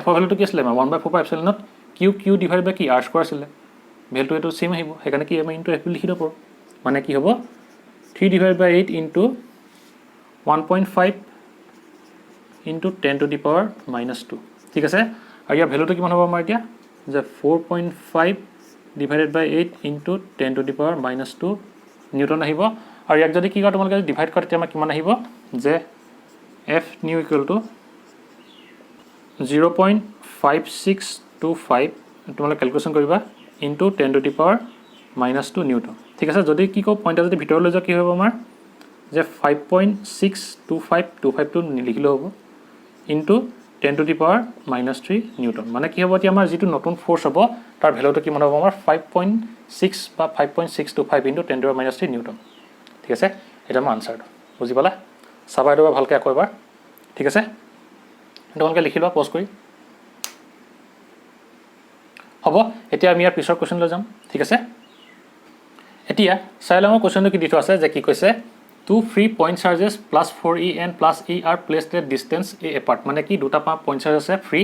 f ৰ ভ্যালুটো কি আছিল আমাৰ 1/4 pi epsilon naught q divided by কি r স্কয়াৰ আছিল ভ্যালুটো এটো সেম আহিব সেইকাৰণে কি আমি ইনটু f লিখি দিব পাৰো মানে কি হ'ব 3 ডিভাইডেড বাই 8 ইনটু 1.5 ইনটু 10⁻², ঠিক আছে আৰু ইয়াৰ ভ্যালুটো কিমান হ'ব আমাৰ এতিয়া যে 4.5 ডিভাইডেড বাই 8 ইনটু 10⁻² নিউটন আহিব আৰু ইয়াক যদি কি কৰা তোমালোকে ডিভাইড কৰা তেতিয়া আমাৰ কিমান আহিব যে f নিউ ইকুৱেল টু 0.5625 তোমালোকে ক্যালকুলেশন কৰিবা ইনটু 10⁻² নিউটন ঠিক আছে যদি কি কও পইণ্টটা যদি ভিতৰলৈ যাও কি হ'ব আমাৰ যে 5.62525 টো লিখিলে হ'ব ইনটু 10⁻³ নিউটন মানে কি হ'ব এতিয়া আমাৰ যেটো নতুন ফোৰ্স হ'ব তাৰ ভ্যালুটো কিমান হ'ব আমাৰ 5.6 বা 5.625 ইনটু 10⁻³ নিউটন ঠিক আছে এটা আমাৰ আনসাৰটো বুজি পালা চাবা এটো ভালকৈ আকৌ এবাৰ ঠিক আছে তোমালোকে লিখি লোৱা পজ কৰি হ'ব এতিয়া আমি ইয়াৰ পিছৰ কোৱেশ্চন লৈ যাম ঠিক আছে এতিয়া চাইলামৰ কোৱেশ্চনটো কি দিটো আছে যে কি কৈছে two free point charges plus 4e and plus e are placed at distance a apart মানে কি দুটা point charge আছে ফ্ৰী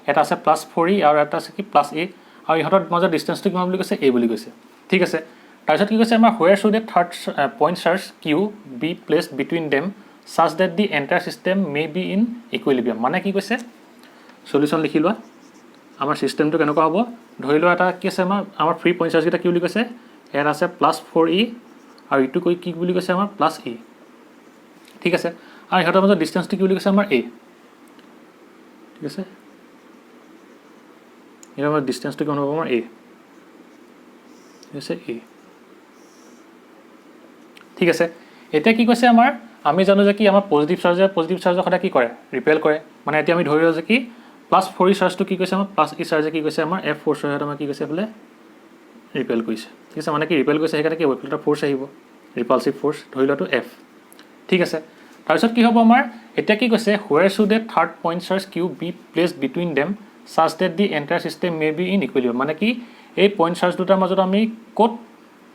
এটা আছে plus 4e আৰু এটা আছে কি plus e আৰু ইহতৰ মাজৰ ডিসটেন্সটো কিমান বুলি কৈছে a বুলি কৈছে ঠিক আছে তাৰপিছত কি কৈছে আমাৰ where should a third point charge q be placed between them such that the entire system may be in equilibrium মানে কি কৈছে সলিউশন লিখি লোৱা আমাৰ সিস্টেমটো কেনেকুৱা হ'ব ধৰি লোৱা এটা কি আছে আমাৰ ফ্ৰী পইণ্ট চাৰ্জ এটা কি বুলি কৈছে এৰ আছে plus 4e আৰু ইটো কি বুলি কৈছে আমাৰ plus e ঠিক আছে আৰু ইহতৰ মাজৰ ডিসটেন্সটো কি বুলি কৈছে আমাৰ a ঠিক আছে ইয়াৰ মাজৰ ডিসটেন্সটো কিমান হ'ব আমাৰ a আছে a ঠিক আছে এটা কি কৈছে আমাৰ আমি জানো যে কি আমাৰ পজিটিভ চাৰ্জৰ কথা কি কৰে ৰিপেল কৰে মানে এতিয়া আমি ধৰি লও যে কি plus 4e চাৰ্জটো কি কৈছে আমাৰ plus e চাৰ্জে কি কৈছে আমাৰ f ফোৰ্স হয় আমাৰ কি কৈছে বলে ৰিপেল কৰিছে ঠিক আছে মানে কি ৰিপেল কৰিছে সেইকাৰণে কি ৱেভলেটৰ ফোৰ্স আহিব ৰিপালসিভ ফোৰ্স ধৰি লটো f ঠিক আছে তাৰপিছত কি হ'ব আমাৰ এটা কি কৈছে where should a third point charge q be placed between them such that the entire system may be in equilibrium মানে কি এই পইণ্ট চাৰ্জ দুটাৰ মাজত আমি কোড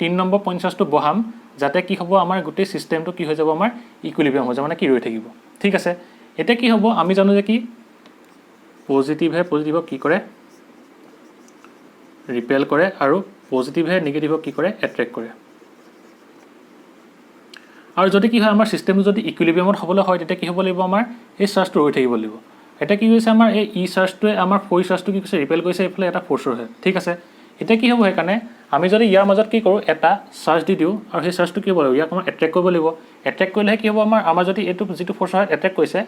3 নম্বৰ পইণ্ট চাৰ্জটো বহাম যাতে কি হ'ব আমাৰ গোটেই সিস্টেমটো কি হৈ যাব আমাৰ ইকুইলিব্ৰিয়াম হৈ যাব মানে কি ৰৈ থাকিব ঠিক আছে এটা কি হ'ব আমি জানো যে কি পজিটিভক কি কৰে ৰিপেল কৰে আৰু নেগেটিভক কি কৰে এট্ৰেক্ট কৰে আৰু যদি কি হয় আমাৰ সিস্টেমটো যদি ইকুইলিব্ৰিয়ামত হ'বলৈ হয় তেতিয়া কি হ'ব লাগিব আমাৰ এই চাৰ্জটো ৰৈ থাকিব লাগিব এটা কি হৈছে আমাৰ এই ই চাৰ্জটোৱে আমাৰ ফ'ৰ চাৰ্জটো কি কৈছে ৰিপেল কৰিছে এইফালে এটা ফোৰ্সৰ হয় ঠিক আছে এটা কি হ'ব সেইকাৰণে আমি যদি ইয়াৰ মাজত কি কৰো এটা চাৰ্জ দি দিও আৰু সেই চাৰ্জটো কি হ'ব ইয়াক আমাৰ এট্ৰেক্ট কৰিব লাগিব এট্ৰেক্ট কৰিলে কি হ'ব আমাৰ যদি এটো যেটো ফোৰ্স হয় এট্ৰেক্ট কৰিছে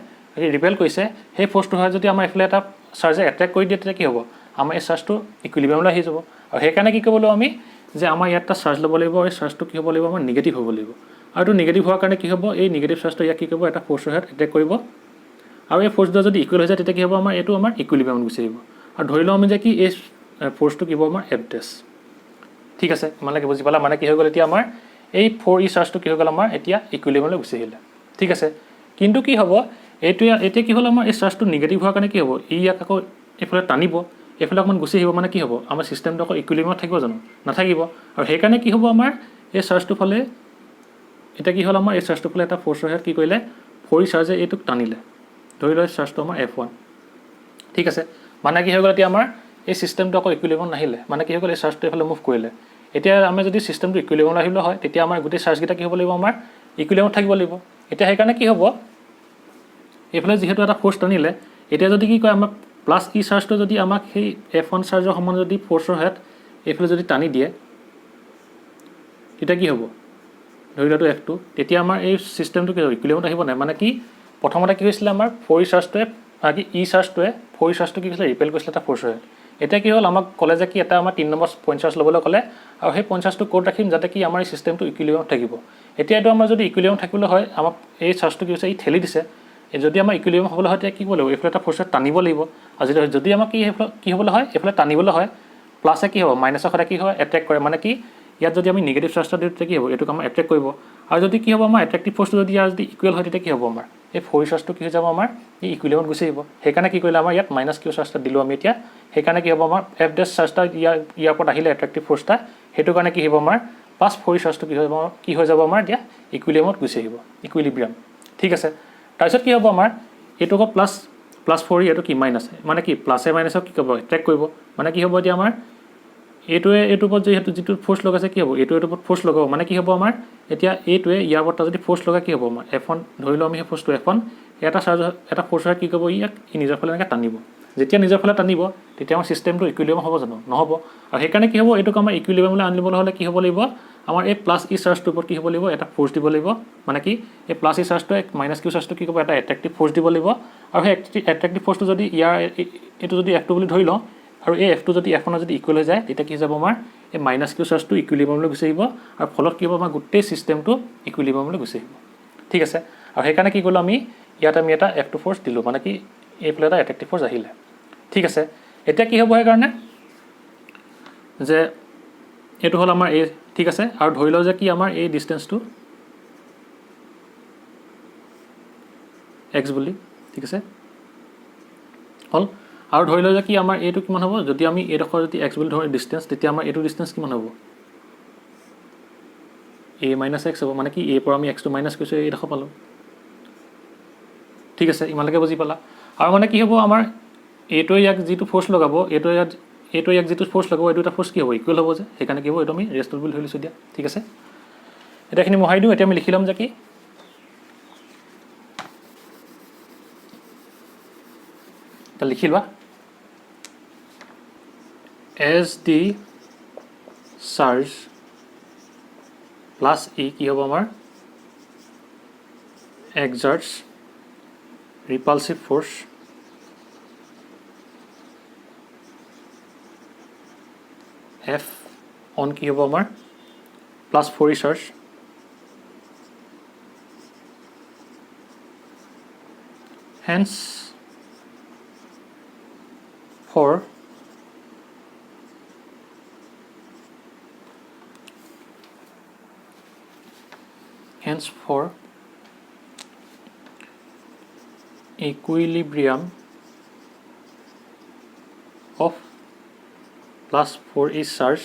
ৰিপেল কৰিছে সেই ফোৰ্সটো হয় যদি আমাৰ ইফালে এটা চাৰ্জে এট্ৰেক্ট কৰি দিয়ে তেতিয়া কি হ'ব আমাৰ এই চাৰ্জটো ইকুইলিব্ৰিয়ামলৈ আহি যাব আৰু সেইকাৰণে কি কৰিব লাগিব আমি যে আমাৰ ইয়াত এটা চাৰ্জ ল'ব লাগিব আৰু এই চাৰ্জটো কি হ'ব লাগিব আমাৰ নিগেটিভ হ'ব লাগিব আৰু এইটো নিগেটিভ হোৱাৰ কাৰণে কি হ'ব এই নিগেটিভ চাৰ্জটো ইয়াক কি কৰিব এটা ফ'ৰ্চৰ হেড এটেক কৰিব আৰু এই ফ'ৰ্চটো যদি ইকুৱেল হৈ যায় তেতিয়া কি হ'ব আমাৰ এইটো আমাৰ ইকুইলিব্ৰিয়ামত গুচি আহিব আৰু ধৰি লওঁ আমি যে কি এই ফ'ৰ্চটো কি হ'ব আমাৰ এফ ডেছ ঠিক আছে তোমালোকে বুজি পালা মানে কি হৈ গ'ল এতিয়া আমাৰ এই 4e চাৰ্জটো কি হৈ গ'ল আমাৰ এতিয়া ইকুইলিব্ৰিয়ামলৈ গুচি আহিলে ঠিক আছে কিন্তু কি হ'ব এতিয়া কি হ'ল আমাৰ এই চাৰ্জটো নিগেটিভ হোৱাৰ কাৰণে কি হ'ব ইয়াক আকৌ এইফালে টানিব এইফালে অকণমান গুচি আহিব মানে কি হ'ব আমাৰ ছিষ্টেমটো আকৌ ইকুইলিব্ৰিয়ামত থাকিব জানো নাথাকিব আৰু সেইকাৰণে কি হ'ব আমাৰ এই চাৰ্জটো ফালে এতিয়া কি হ'ল আমাৰ এই চাৰ্জটো ফালে এটা ফ'ৰ্চৰ হেড কি কৰিলে 4e চাৰ্জে এইটোক টানিলে ধৰি লওক চাৰ্জটো আমাৰ F1 ঠিক আছে মানে কি হৈ গ'ল এতিয়া আমাৰ এই ছিষ্টেমটো আকৌ ইকুইলিব্ৰিয়ামত নাহিলে মানে কি হৈ গ'ল এই চাৰ্জটো এইফালে মুভ কৰিলে এতিয়া আমি যদি ছিষ্টেমটো ইকুইলিব্ৰিয়ামত আহিলে হয় তেতিয়া আমাৰ গোটেই চাৰ্জকেইটা কি হ'ব লাগিব আমাৰ ইকুইলিব্ৰিয়ামত থাকিব লাগিব এতিয়া সেইকাৰণে কি হ'ব এইফালে যিহেতু এটা ফ'ৰ্চ টানিলে এতিয়া যদি কি কয় আমাক প্লাছ ই চাৰ্জটো যদি আমাক সেই F1 চাৰ্জৰ সমান যদি ফ'ৰ্চৰ হেড এইফালে যদি টানি দিয়ে তেতিয়া কি হ'ব ধৰি লোৱাটো F2 তেতিয়া আমাৰ এই ছিষ্টেমটো কি হ'ব ইকুইলিব্ৰিয়ামত আহিব নাই মানে কি প্ৰথমতে কি হৈছিলে আমাৰ 4e চাৰ্জটোৱে বাকী ই চাৰ্জটোৱে 4e চাৰ্জটো কি হৈছিলে ৰিপেল কৰিছিলে এটা ফ'ৰ্চৰ হেড এতিয়া কি হ'ল আমাক ক'লে যে কি এটা আমাৰ 3 নম্বৰ পইণ্ট চাৰ্জ ল'বলৈ ক'লে আৰু সেই পইণ্ট চাৰ্জটো ক'ত ৰাখিম যাতে কি আমাৰ এই ছিষ্টেমটো ইকুইলিব্ৰিয়ামত থাকিব এতিয়া এইটো আমাৰ যদি ইকুইলিব্ৰিয়ামত থাকিবলৈ হয় আমাক এই চাৰ্জটো কি হৈছে ই ঠেলি দিছে যদি আমাৰ ইকুইলিব্ৰিয়াম হ'বলৈ হয় তেতিয়া কি কৰিব লাগিব এইফালে এটা ফ'ৰ্চত টানিব লাগিব আৰু যদি আমাক কি হ'বলৈ হয় এইফালে টানিবলৈ হয় প্লাছে কি হ'ব মাইনাছৰ সদায় কি হয় এট্ৰেক্ট কৰে মানে কি ইয়াত যদি আমি নিগেটিভ চাৰ্জটো দিওঁ তেতিয়া কি হ'ব এইটোক আমাৰ এট্ৰেক্ট কৰিব আৰু যদি কি হ'ব আমাৰ এট্ৰেক্টিভ ফ'ৰ্চটো যদি ইয়াৰ যদি ইকুৱেল হয় তেতিয়া কি হ'ব আমাৰ এই 4e চাৰ্জটো কি হৈ যাব আমাৰ এই ইকুইলিব্ৰিয়ামত গুচি আহিব সেইকাৰণে কি কৰিলে আমাৰ ইয়াত মাইনাছ কিউ চাৰ্জটা দিলোঁ আমি এতিয়া সেইকাৰণে কি হ'ব আমাৰ এফ ডেছ চাৰ্জটা ইয়াৰ ওপৰত আহিলে এট্ৰেক্টিভ ফ'ৰ্চটা সেইটো কাৰণে কি হ'ব আমাৰ প্লাছ 4e চাৰ্জটো কি হৈ যাব আমাৰ এতিয়া ইকুইলিব্ৰিয়ামত গুচি আহিব ইকুইলিব্ৰিয়াম ঠিক আছে তাৰপিছত কি হ'ব আমাৰ এইটো আকৌ প্লাছ 4e এইটো কি মাইনাছ মানে কি প্লাছে মাইনাছক কি কৰিব এট্ৰেক্ট কৰিব মানে কি হ'ব এতিয়া আমাৰ এইটোৱে এইটোৰ ওপৰত যিটো ফ'ৰ্চ লগাইছে কি হ'ব এইটোৰ ওপৰত ফ'ৰ্চ লগাব মানে কি হ'ব আমাৰ এতিয়া এইটোৱে ইয়াৰ ওপৰত যদি ফ'ৰ্চ লগাই কি হ'ব আমাৰ F1 ধৰি লওঁ আমি সেই ফ'ৰ্চটো F1 এটা চাৰ্জ এটা ফ'ৰ্চৰ কি কৰিব ইয়াক নিজৰ ফালে এনেকৈ টানিব যেতিয়া নিজৰ ফালে টানিব তেতিয়া আমাৰ ছিষ্টেমটো ইকুইলিব্ৰিয়াম হ'ব জানো নহ'ব আৰু সেইকাৰণে কি হ'ব এইটোক আমাৰ ইকুইলিব্ৰিয়ামলৈ আনিবলৈ হ'লে কি হ'ব লাগিব আমাৰ এই প্লাছ ই চাৰ্জটোৰ ওপৰত কি হ'ব লাগিব এটা ফ'ৰ্চ দিব লাগিব মানে কি এই প্লাছ ই চাৰ্জটোৱে মাইনাছ কিউ চাৰ্জটো কি কৰিব এটা এট্ৰেক্টিভ ফ'ৰ্চ দিব লাগিব আৰু সেই এট্ৰেক্টিভ ফ'ৰ্চটো যদি এইটো যদি F2 বুলি ধৰি লওঁ আৰু এই F2 যদি F1 যদি ইকুৱেল হৈ যায় তেতিয়া কি যাব আমাৰ এই মাইনাছ কিউ চাৰ্জটো ইকুইলিব্ৰিয়ামলৈ গুচি আহিব আৰু ফলত কি হ'ব আমাৰ গোটেই ছিষ্টেমটো ইকুইলিব্ৰিয়ামলৈ গুচি আহিব ঠিক আছে আৰু সেইকাৰণে কি কৰিলোঁ আমি ইয়াত আমি এটা F2 ফ'ৰ্চ দিলোঁ মানে কি এইফালে এটা এট্ৰেক্টিভ ফ'ৰ্চ আহিলে ঠিক আছে এতিয়া কি হ'ব সেইকাৰণে যে এইটো হ'ল আমাৰ এই ঠিক আছে আৰু ধৰি লওঁ যে কি আমাৰ এই ডিষ্টেঞ্চটো x বুলি ঠিক আছে হ'ল আৰু ধৰি লওঁ যে কি আমাৰ এইটো কিমান হ'ব যদি আমি এইডোখৰ যদি x বুলি ধৰোঁ ডিষ্টেঞ্চ তেতিয়া আমাৰ এইটো ডিষ্টেঞ্চ কিমান হ'ব a - x হ'ব মানে কি a পৰা আমি x টো মাইনাছ কৰিছোঁ এইডোখৰ পালোঁ ঠিক আছে ইমানলৈকে বুজি পালা আৰু মানে কি হ'ব আমাৰ এইটোৱে ইয়াক যিটো ফ'ৰ্চ লগাব এইটোৱে ইয়াক যিটো ফ'ৰ্চ লগাব এইটো এটা ফ'ৰ্চ কি হ'ব ইকুৱেল হ'ব যে সেইকাৰণে কি হ'ব এইটো আমি ৰেষ্টৰ বুলি ধৰি লৈছোঁ দিয়া ঠিক আছে এতিয়াখিনি মোহাৰি দিওঁ এতিয়া আমি লিখি ল'ম যে কি এতিয়া লিখি লোৱা as the charge plus E কি হ'ব আমাৰ exerts repulsive force F on কি হ'ব আমাৰ plus 4e charge hence for equilibrium of plus 4e charge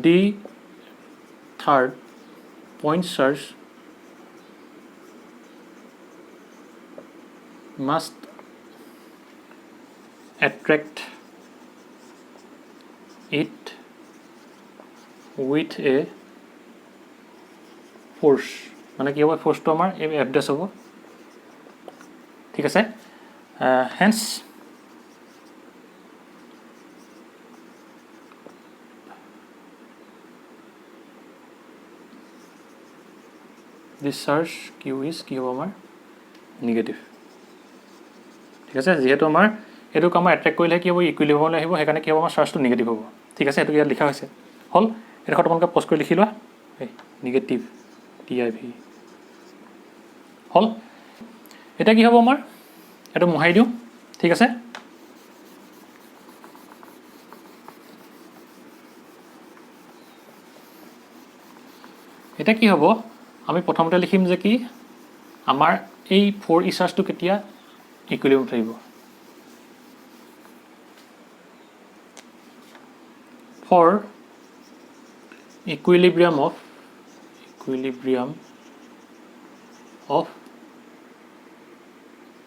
the third point charge must attract it with a force মানে কি হ'ব ফ'ৰ্চটো আমাৰ এই এফ ডেছ হ'ব ঠিক আছে hence this charge q is কি হ'ব আমাৰ নিগেটিভ ঠিক আছে যেহেতু আমাৰ এইটোক আমাৰ এট্ৰেক্ট কৰিলে কি হ'ব ইকুইলিব্ৰিয়ামলৈ আহিব সেইকাৰণে কি হ'ব আমাৰ চাৰ্জটো নিগেটিভ হ'ব ঠিক আছে এইটো ইয়াত লিখা হৈছে হ'ল এডোখৰ তোমালোকে পষ্ট কৰি লিখি লোৱা এই নিগেটিভ TiV হ'ল এটা কি হ'ব আমাৰ এইটো মোহাই দিওঁ ঠিক আছে এটা কি হ'ব আমি প্ৰথমতে লিখিম যে কি আমাৰ এই 4e চাৰ্জটো কেতিয়া ইকুইলিব্ৰিয়াম থাকিব for equilibrium of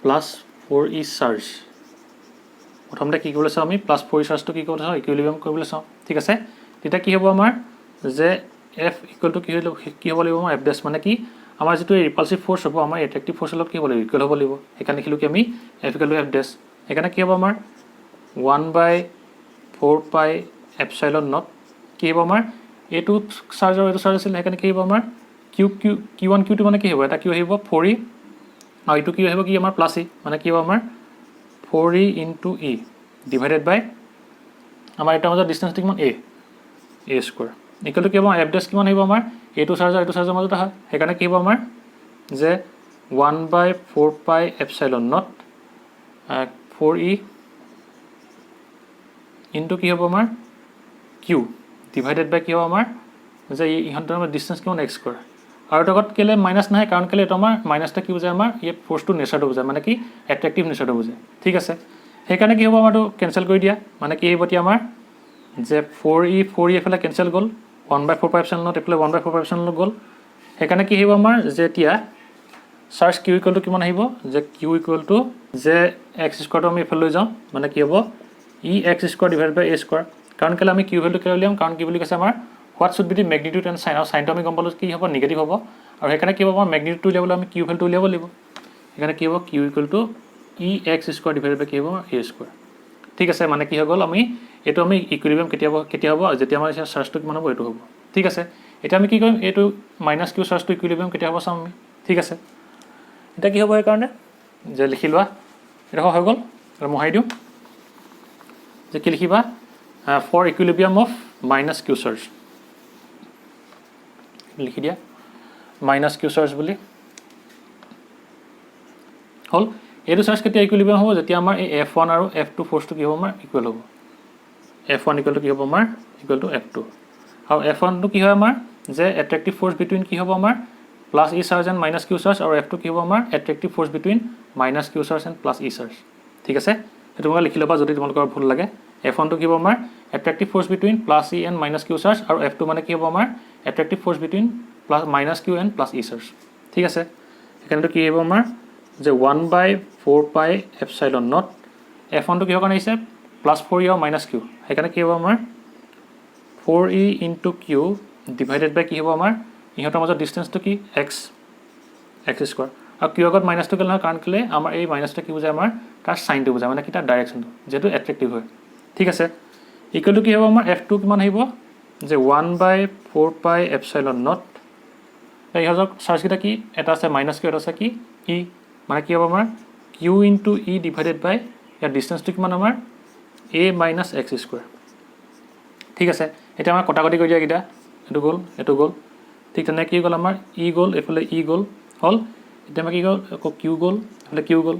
plus 4e charge প্ৰথমতে কি কৰিবলৈ চাওঁ আমি plus 4e charge টো কি কৰিবলৈ চাওঁ ইকুইলিব্ৰিয়াম কৰিবলৈ চাওঁ ঠিক আছে তেতিয়া কি হ'ব আমাৰ যে f equal to কি হ'ব লাগিব আমাৰ f dash মানে কি আমাৰ যেটো ৰিপালসিভ ফোৰ্স হ'ব আমাৰ এট্ৰেক্টিভ ফোৰ্সৰ লগত কি হ'ব লাগিব ইকুৱেল হ'ব লাগিব সেইকাৰণে লিখিলো কি আমি f equal to f dash সেইকাৰণে কি হ'ব আমাৰ 1/4 pi epsilon naught কি হ'ব আমাৰ এটো চাৰ্জ আৰু এটো চাৰ্জ আছিল সেইকাৰণে কি হ'ব আমাৰ q1 q2 মানে কি হ'ব এটা কি আহিব 4e আৰু এটো কি আহিব কি আমাৰ প্লাস e মানে কি হ'ব আমাৰ 4e into e divided by আমাৰ এটা মাজৰ ডিসটেন্স কিমান a স্কয়াৰ ইকুৱেল টু কি হ'ব f dash কিমান আহিব আমাৰ এটো চাৰ্জ আৰু এটো চাৰ্জৰ মাজত হয় সেইকাৰণে কি হ'ব আমাৰ যে 1/4 pi epsilon naught 4e into কি হ'ব আমাৰ q divided by কি হ'ব আমাৰ যে ইহঁতৰ ডিসটেন্স কিমান x স্কয়াৰ আৰু তকত কেলে মাইনাস নাই কাৰণ কেলে এটা আমাৰ মাইনাসটা কি বুজায় আমাৰ এই ফোৰ্সটো নেচাৰটো বুজায় মানে কি এট্ৰেক্টিভ নেচাৰটো বুজায় ঠিক আছে সেইকাৰণে কি হ'ব আমাৰটো কেনসেল কৰি দিয়া মানে কি হ'ব তি আমাৰ যে 4e এফালে কেনসেল গ'ল 1/4 pi epsilon naught এফালে 1/4 pi epsilon naught গ'ল সেইকাৰণে কি হ'ব আমাৰ যে এতিয়া চাৰ্জ q ইকুৱেল টু কিমান আহিব যে q ইকুৱেল টু যে x স্কয়াৰটো আমি এফালে লৈ যাওঁ মানে কি হ'ব e x square divided by a square কাৰণ কেলে আমি q ভ্যালু কেলে লিয়াম কাৰণ কি বুলি কৈছে আমাৰ what should be the magnitude and sign আৰু সাইনটো আমি গম পালো কি হ'ব নেগেটিভ হ'ব আৰু সেইকাৰণে কি হ'ব আমাৰ ম্যাগনিটিউডটো উলিয়াবলৈ আমি q ভ্যালুটো উলিয়াব লাগিব সেইকাৰণে কি হ'ব q equal to e x square divided by কি হ'ব a স্কয়াৰ ঠিক আছে মানে কি হৈ গ'ল আমি এটো আমি ইকুইলিব্ৰিয়াম কেতিয়া হ'ব যেতিয়া আমাৰ চাৰ্জটো কিমান হ'ব এটো হ'ব ঠিক আছে এটা আমি কি কৰিম এটো -q চাৰ্জটো ইকুইলিব্ৰিয়াম কেতিয়া হ'ব চাম আমি ঠিক আছে এটা কি হ'ব এই কাৰণে যে লিখি লোৱা এটা হৈ গ'ল আৰু মহাই দিও যে কি লিখিবা for equilibrium of -q charge লিখি দিয়া -q charge বুলি হল এটো চাৰ্জ কেতিয়া ইকুইলিব্ৰিয়াম হ'ব যেতিয়া আমাৰ এই f1 আৰু f2 ফোৰ্সটো কি হ'ব আমাৰ ইকুৱেল হ'ব f1 ইকুৱেল টু কি হ'ব আমাৰ ইকুৱেল টু f2 আৰু f1 টো কি হয় আমাৰ যে এট্ৰেক্টিভ ফোৰ্স বিটুইন কি হ'ব আমাৰ plus e charge and -q charge আৰু f2 কি হ'ব আমাৰ attractive force between -q charge and plus e charge ঠিক আছে এটো মই লিখি লবা যদি তোমালোকৰ ভুল লাগে f1 টো কি হ'ব আমাৰ attractive force between plus e and -q charge আৰু f2 মানে কি হ'ব আমাৰ attractive force between plus -q and plus e charge ঠিক আছে এখানে কি হ'ব আমাৰ যে 1/4 pi epsilon naught f1 টো কি হ'ব কাৰণে আহিছে +4e আৰু -q সেইকাৰণে কি হ'ব আমাৰ 4e into q divided by কি হ'ব আমাৰ ইহঁতৰ মাজৰ ডিসটেন্সটো কি x স্কয়াৰ আৰু q আগত মাইনাসটো কেলে কাৰণ কেলে আমাৰ এই মাইনাসটা কি বুজায় আমাৰ তাৰ সাইনটো বুজায় মানে কি তাৰ ডাইৰেকশনটো যেটো এট্ৰেক্টিভ হয় ঠিক আছে ইকুৱেল টু কি হ'ব আমাৰ f2 কিমান আহিব যে 1/4 pi epsilon naught এই হযক চাৰ্জ কিটা কি এটা আছে -q এটা আছে কি e মানে কি হ'ব আমাৰ q into e divided by ইয়াৰ ডিসটেন্সটো কিমান আমাৰ a - x স্কয়াৰ ঠিক আছে এটা আমাৰ কটাকটি কৰি দিয়া কিটা এটো গ'ল ঠিক তেনে কি গ'ল আমাৰ e গ'ল এফালে e গ'ল হল এটা কি গ'ল q গ'ল এফালে q গ'ল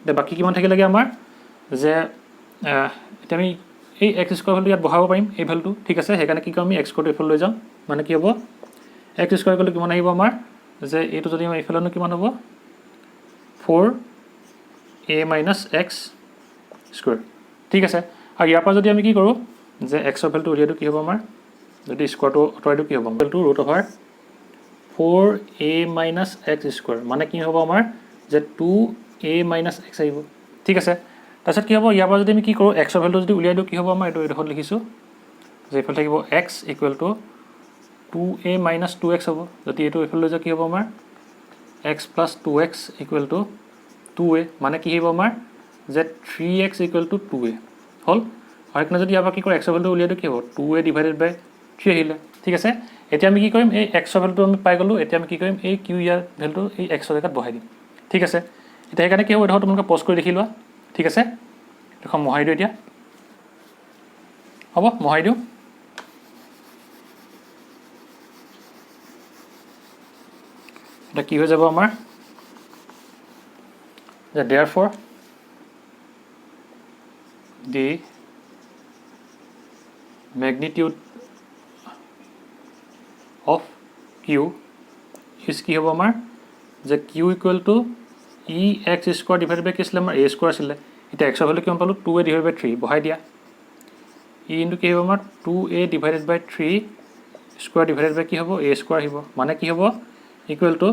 তে বাকি কিমান থাকিলে লাগে আমাৰ যে এটা আমি এই x স্কয়াৰ ভ্যালু ইয়াত বহাব পাৰিম এই ভ্যালুটো ঠিক আছে সেইকাৰণে কি কৰিম আমি x স্কয়াৰটো এফালে লৈ যাম মানে কি হ'ব x স্কয়াৰ গ'লে কিমান আহিব আমাৰ যে এইটো যদি আমি এফালে কিমান হ'ব 4a - x স্কয়াৰ ঠিক আছে আৰু ইয়াৰ পৰা যদি আমি কি কৰো যে x ৰ ভ্যালুটো উলিয়াটো কি হ'ব আমাৰ যদি স্কয়াৰটো অতৰাইটো কি হ'ব ভ্যালুটো √4a - x স্কয়াৰ মানে কি হ'ব আমাৰ যে 2a - x আহিব ঠিক আছে তাৰছত কি হ'ব ইয়াৰ পৰা যদি আমি কি কৰো x ৰ ভ্যালুটো যদি উলিয়াই দিও কি হ'ব আমাৰ এটো এডখত লিখিছো যে ইফালে থাকিব x = 2a - 2x হ'ব যদি এটো ইফালে লৈ যা কি হ'ব আমাৰ x + 2x = 2a মানে কি হ'ব আমাৰ যে 3x = 2a হল আৰু এখানে যদি ইয়াৰ পৰা কি কৰো x ৰ ভ্যালুটো উলিয়াই দিও কি হ'ব 2a / 3 আহিলে ঠিক আছে এতিয়া আমি কি কৰিম এই x ৰ ভ্যালুটো আমি পাই গলো এতিয়া আমি কি কৰিম এই q ইয়াৰ ভ্যালুটো এই x ৰ জায়গাত বহাই দিম ঠিক আছে এতিয়া এখানে কি হ'ব এটা তোমালোকে পজ কৰি দেখি লোৱা ঠিক আছে এখন মোহাৰি দিওঁ এতিয়া হ'ব মোহাৰি দিওঁ এটা কি হৈ যাব আমাৰ যে therefore the magnitude of q is কি হ'ব আমাৰ যে q equal to ex square divided by কি আছিলে আমাৰ a square আছিলে এটা x ভ্যালু কিমান পালো 2a divided by 3 বহাই দিয়া e into কি হ'ব আমাৰ 2a divided by 3 square divided by কি হ'ব a square আহিব মানে কি হ'ব equal to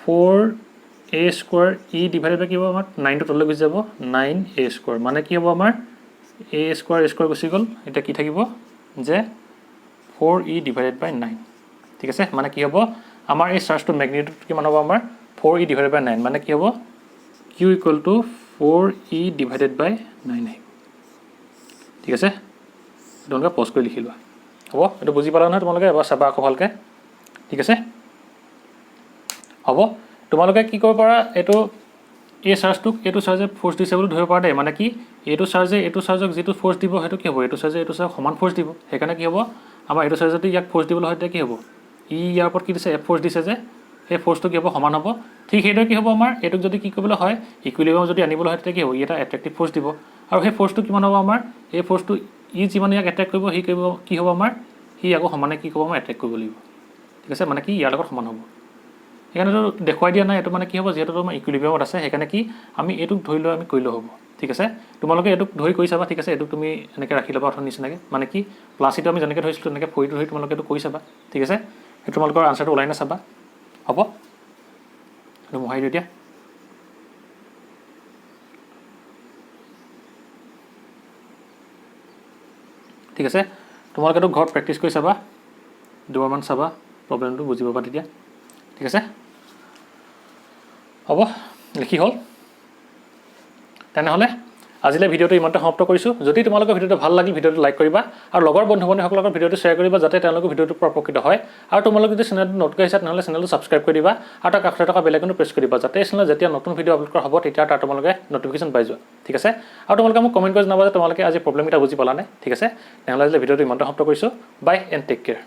4a square e divided by কি হ'ব আমাৰ 9 টো তললৈ গুচি যাব 9a square মানে কি হ'ব আমাৰ a square গুচি গ'ল এটা কি থাকিব যে 4e divided by 9 ঠিক আছে মানে কি হ'ব আমাৰ এই চাৰ্জটো ম্যাগনিটিউড কিমান হ'ব আমাৰ 4e divided by 9 মানে কি হ'ব q equal to 4e divided by 9 আহিব ঠিক আছে তোমালোকে পজ কৰি লিখি লোৱা হ'ব এটা বুজি পালা নহয় তোমালোকে এবাৰ চাবা আকৌ ভালকে ঠিক আছে হ'ব তোমালোকে কি কৰিব পাৰা এটো এই চাৰ্জটোক এটো চাৰ্জে ফোৰ্স দিছে বুলি ধৰিব পাৰা দে মানে কি এটো চাৰ্জক যেটো ফোৰ্স দিব হেতু কি হ'ব এটো চাৰ্জে সমান ফোৰ্স দিব হেকাৰণে কি হ'ব আমাৰ এটো চাৰ্জে যদি ইয়াক ফোৰ্স দিবলৈ হয় তে কি হ'ব ই ইয়াৰ ওপৰত কি দিছে এফ ফোৰ্স দিছে যে এই ফোৰ্সটো কি হ'ব সমান হ'ব ঠিক হেইটো কি হ'ব আমাৰ এটোক যদি কি কৰিবলৈ হয় ইকুইলিব্ৰিয়াম যদি আনিবলৈ হয় তে কি হ'ব এটা এট্ৰাক্টিভ ফোৰ্স দিব আৰু সেই ফোৰ্সটো কিমান হ'ব আমাৰ এই ফোৰ্সটো ই যিমান ইয়াক এট্ৰাক্ট কৰিব হি কৰিব কি হ'ব আমাৰ হি আকৌ সমানে কি কৰিব আমাৰ এট্ৰাক্ট কৰিব লাগিব ঠিক আছে মানে কি ইয়াৰ লগত সমান হ'ব এখানে তো দেখুৱাই দিয়া নাই এটো মানে কি হ'ব যেটো তোমাৰ ইকুইলিব্ৰিয়ামত আছে হেকাৰণে কি আমি এটোক ধৰি লৈ আমি কৰিলে হ'ব ঠিক আছে তোমালোকে এটোক ধৰি কৰি চাবা ঠিক আছে এটোক তুমি এনেকৈ ৰাখি লবা অথন নিচিনাকৈ মানে কি প্লাস ইটো আমি যেনেকৈ ধৰিছিলো এনেকৈ ফৰিটো ধৰি তোমালোকে এটো কৰি চাবা ঠিক আছে এটো তোমালোকৰ আনসাৰটো ওলাই না চাবা হ'ব এটো মোহাৰি দিও দিয়া ঠিক আছে তোমালোকে এটো ঘৰত প্ৰেক্টিছ কৰি চাবা দুবাৰমান চাবা প্ৰবলেমটো বুজি পাবা তেতিয়া ঠিক আছে হ'ব লিখি হল তেনেহলে আজিলে ভিডিওটো ইমানতে সমাপ্ত কৰিছো যদি তোমালোকৰ ভিডিওটো ভাল লাগিল ভিডিওটো লাইক কৰিবা আৰু লগৰ বন্ধু-বান্ধৱীসকলৰ লগত ভিডিওটো শ্বেয়াৰ কৰিবা যাতে তেওঁলোকৰ ভিডিওটো উপকৃত হয় আৰু তোমালোকে যদি চেনেলটো নতুন হৈছে তেনেহলে চেনেলটো সাবস্ক্ৰাইব কৰি দিবা আৰু তাৰ কাষতে থকা বেল আইকনটো প্ৰেছ কৰি দিবা যাতে চেনেলত যেতিয়া নতুন ভিডিও আপলোড কৰা হ'ব তেতিয়া তাৰ তোমালোকে নটিফিকেশন পাই যোৱা ঠিক আছে আৰু তোমালোকে মোক কমেন্ট কৰি জনাবা যে তোমালোকে আজি প্ৰবলেম এটা বুজি পালা নে ঠিক আছে তেনেহলে আজিলে ভিডিওটো ইমানতে সমাপ্ত কৰিছো বাই এণ্ড টেক কেয়াৰ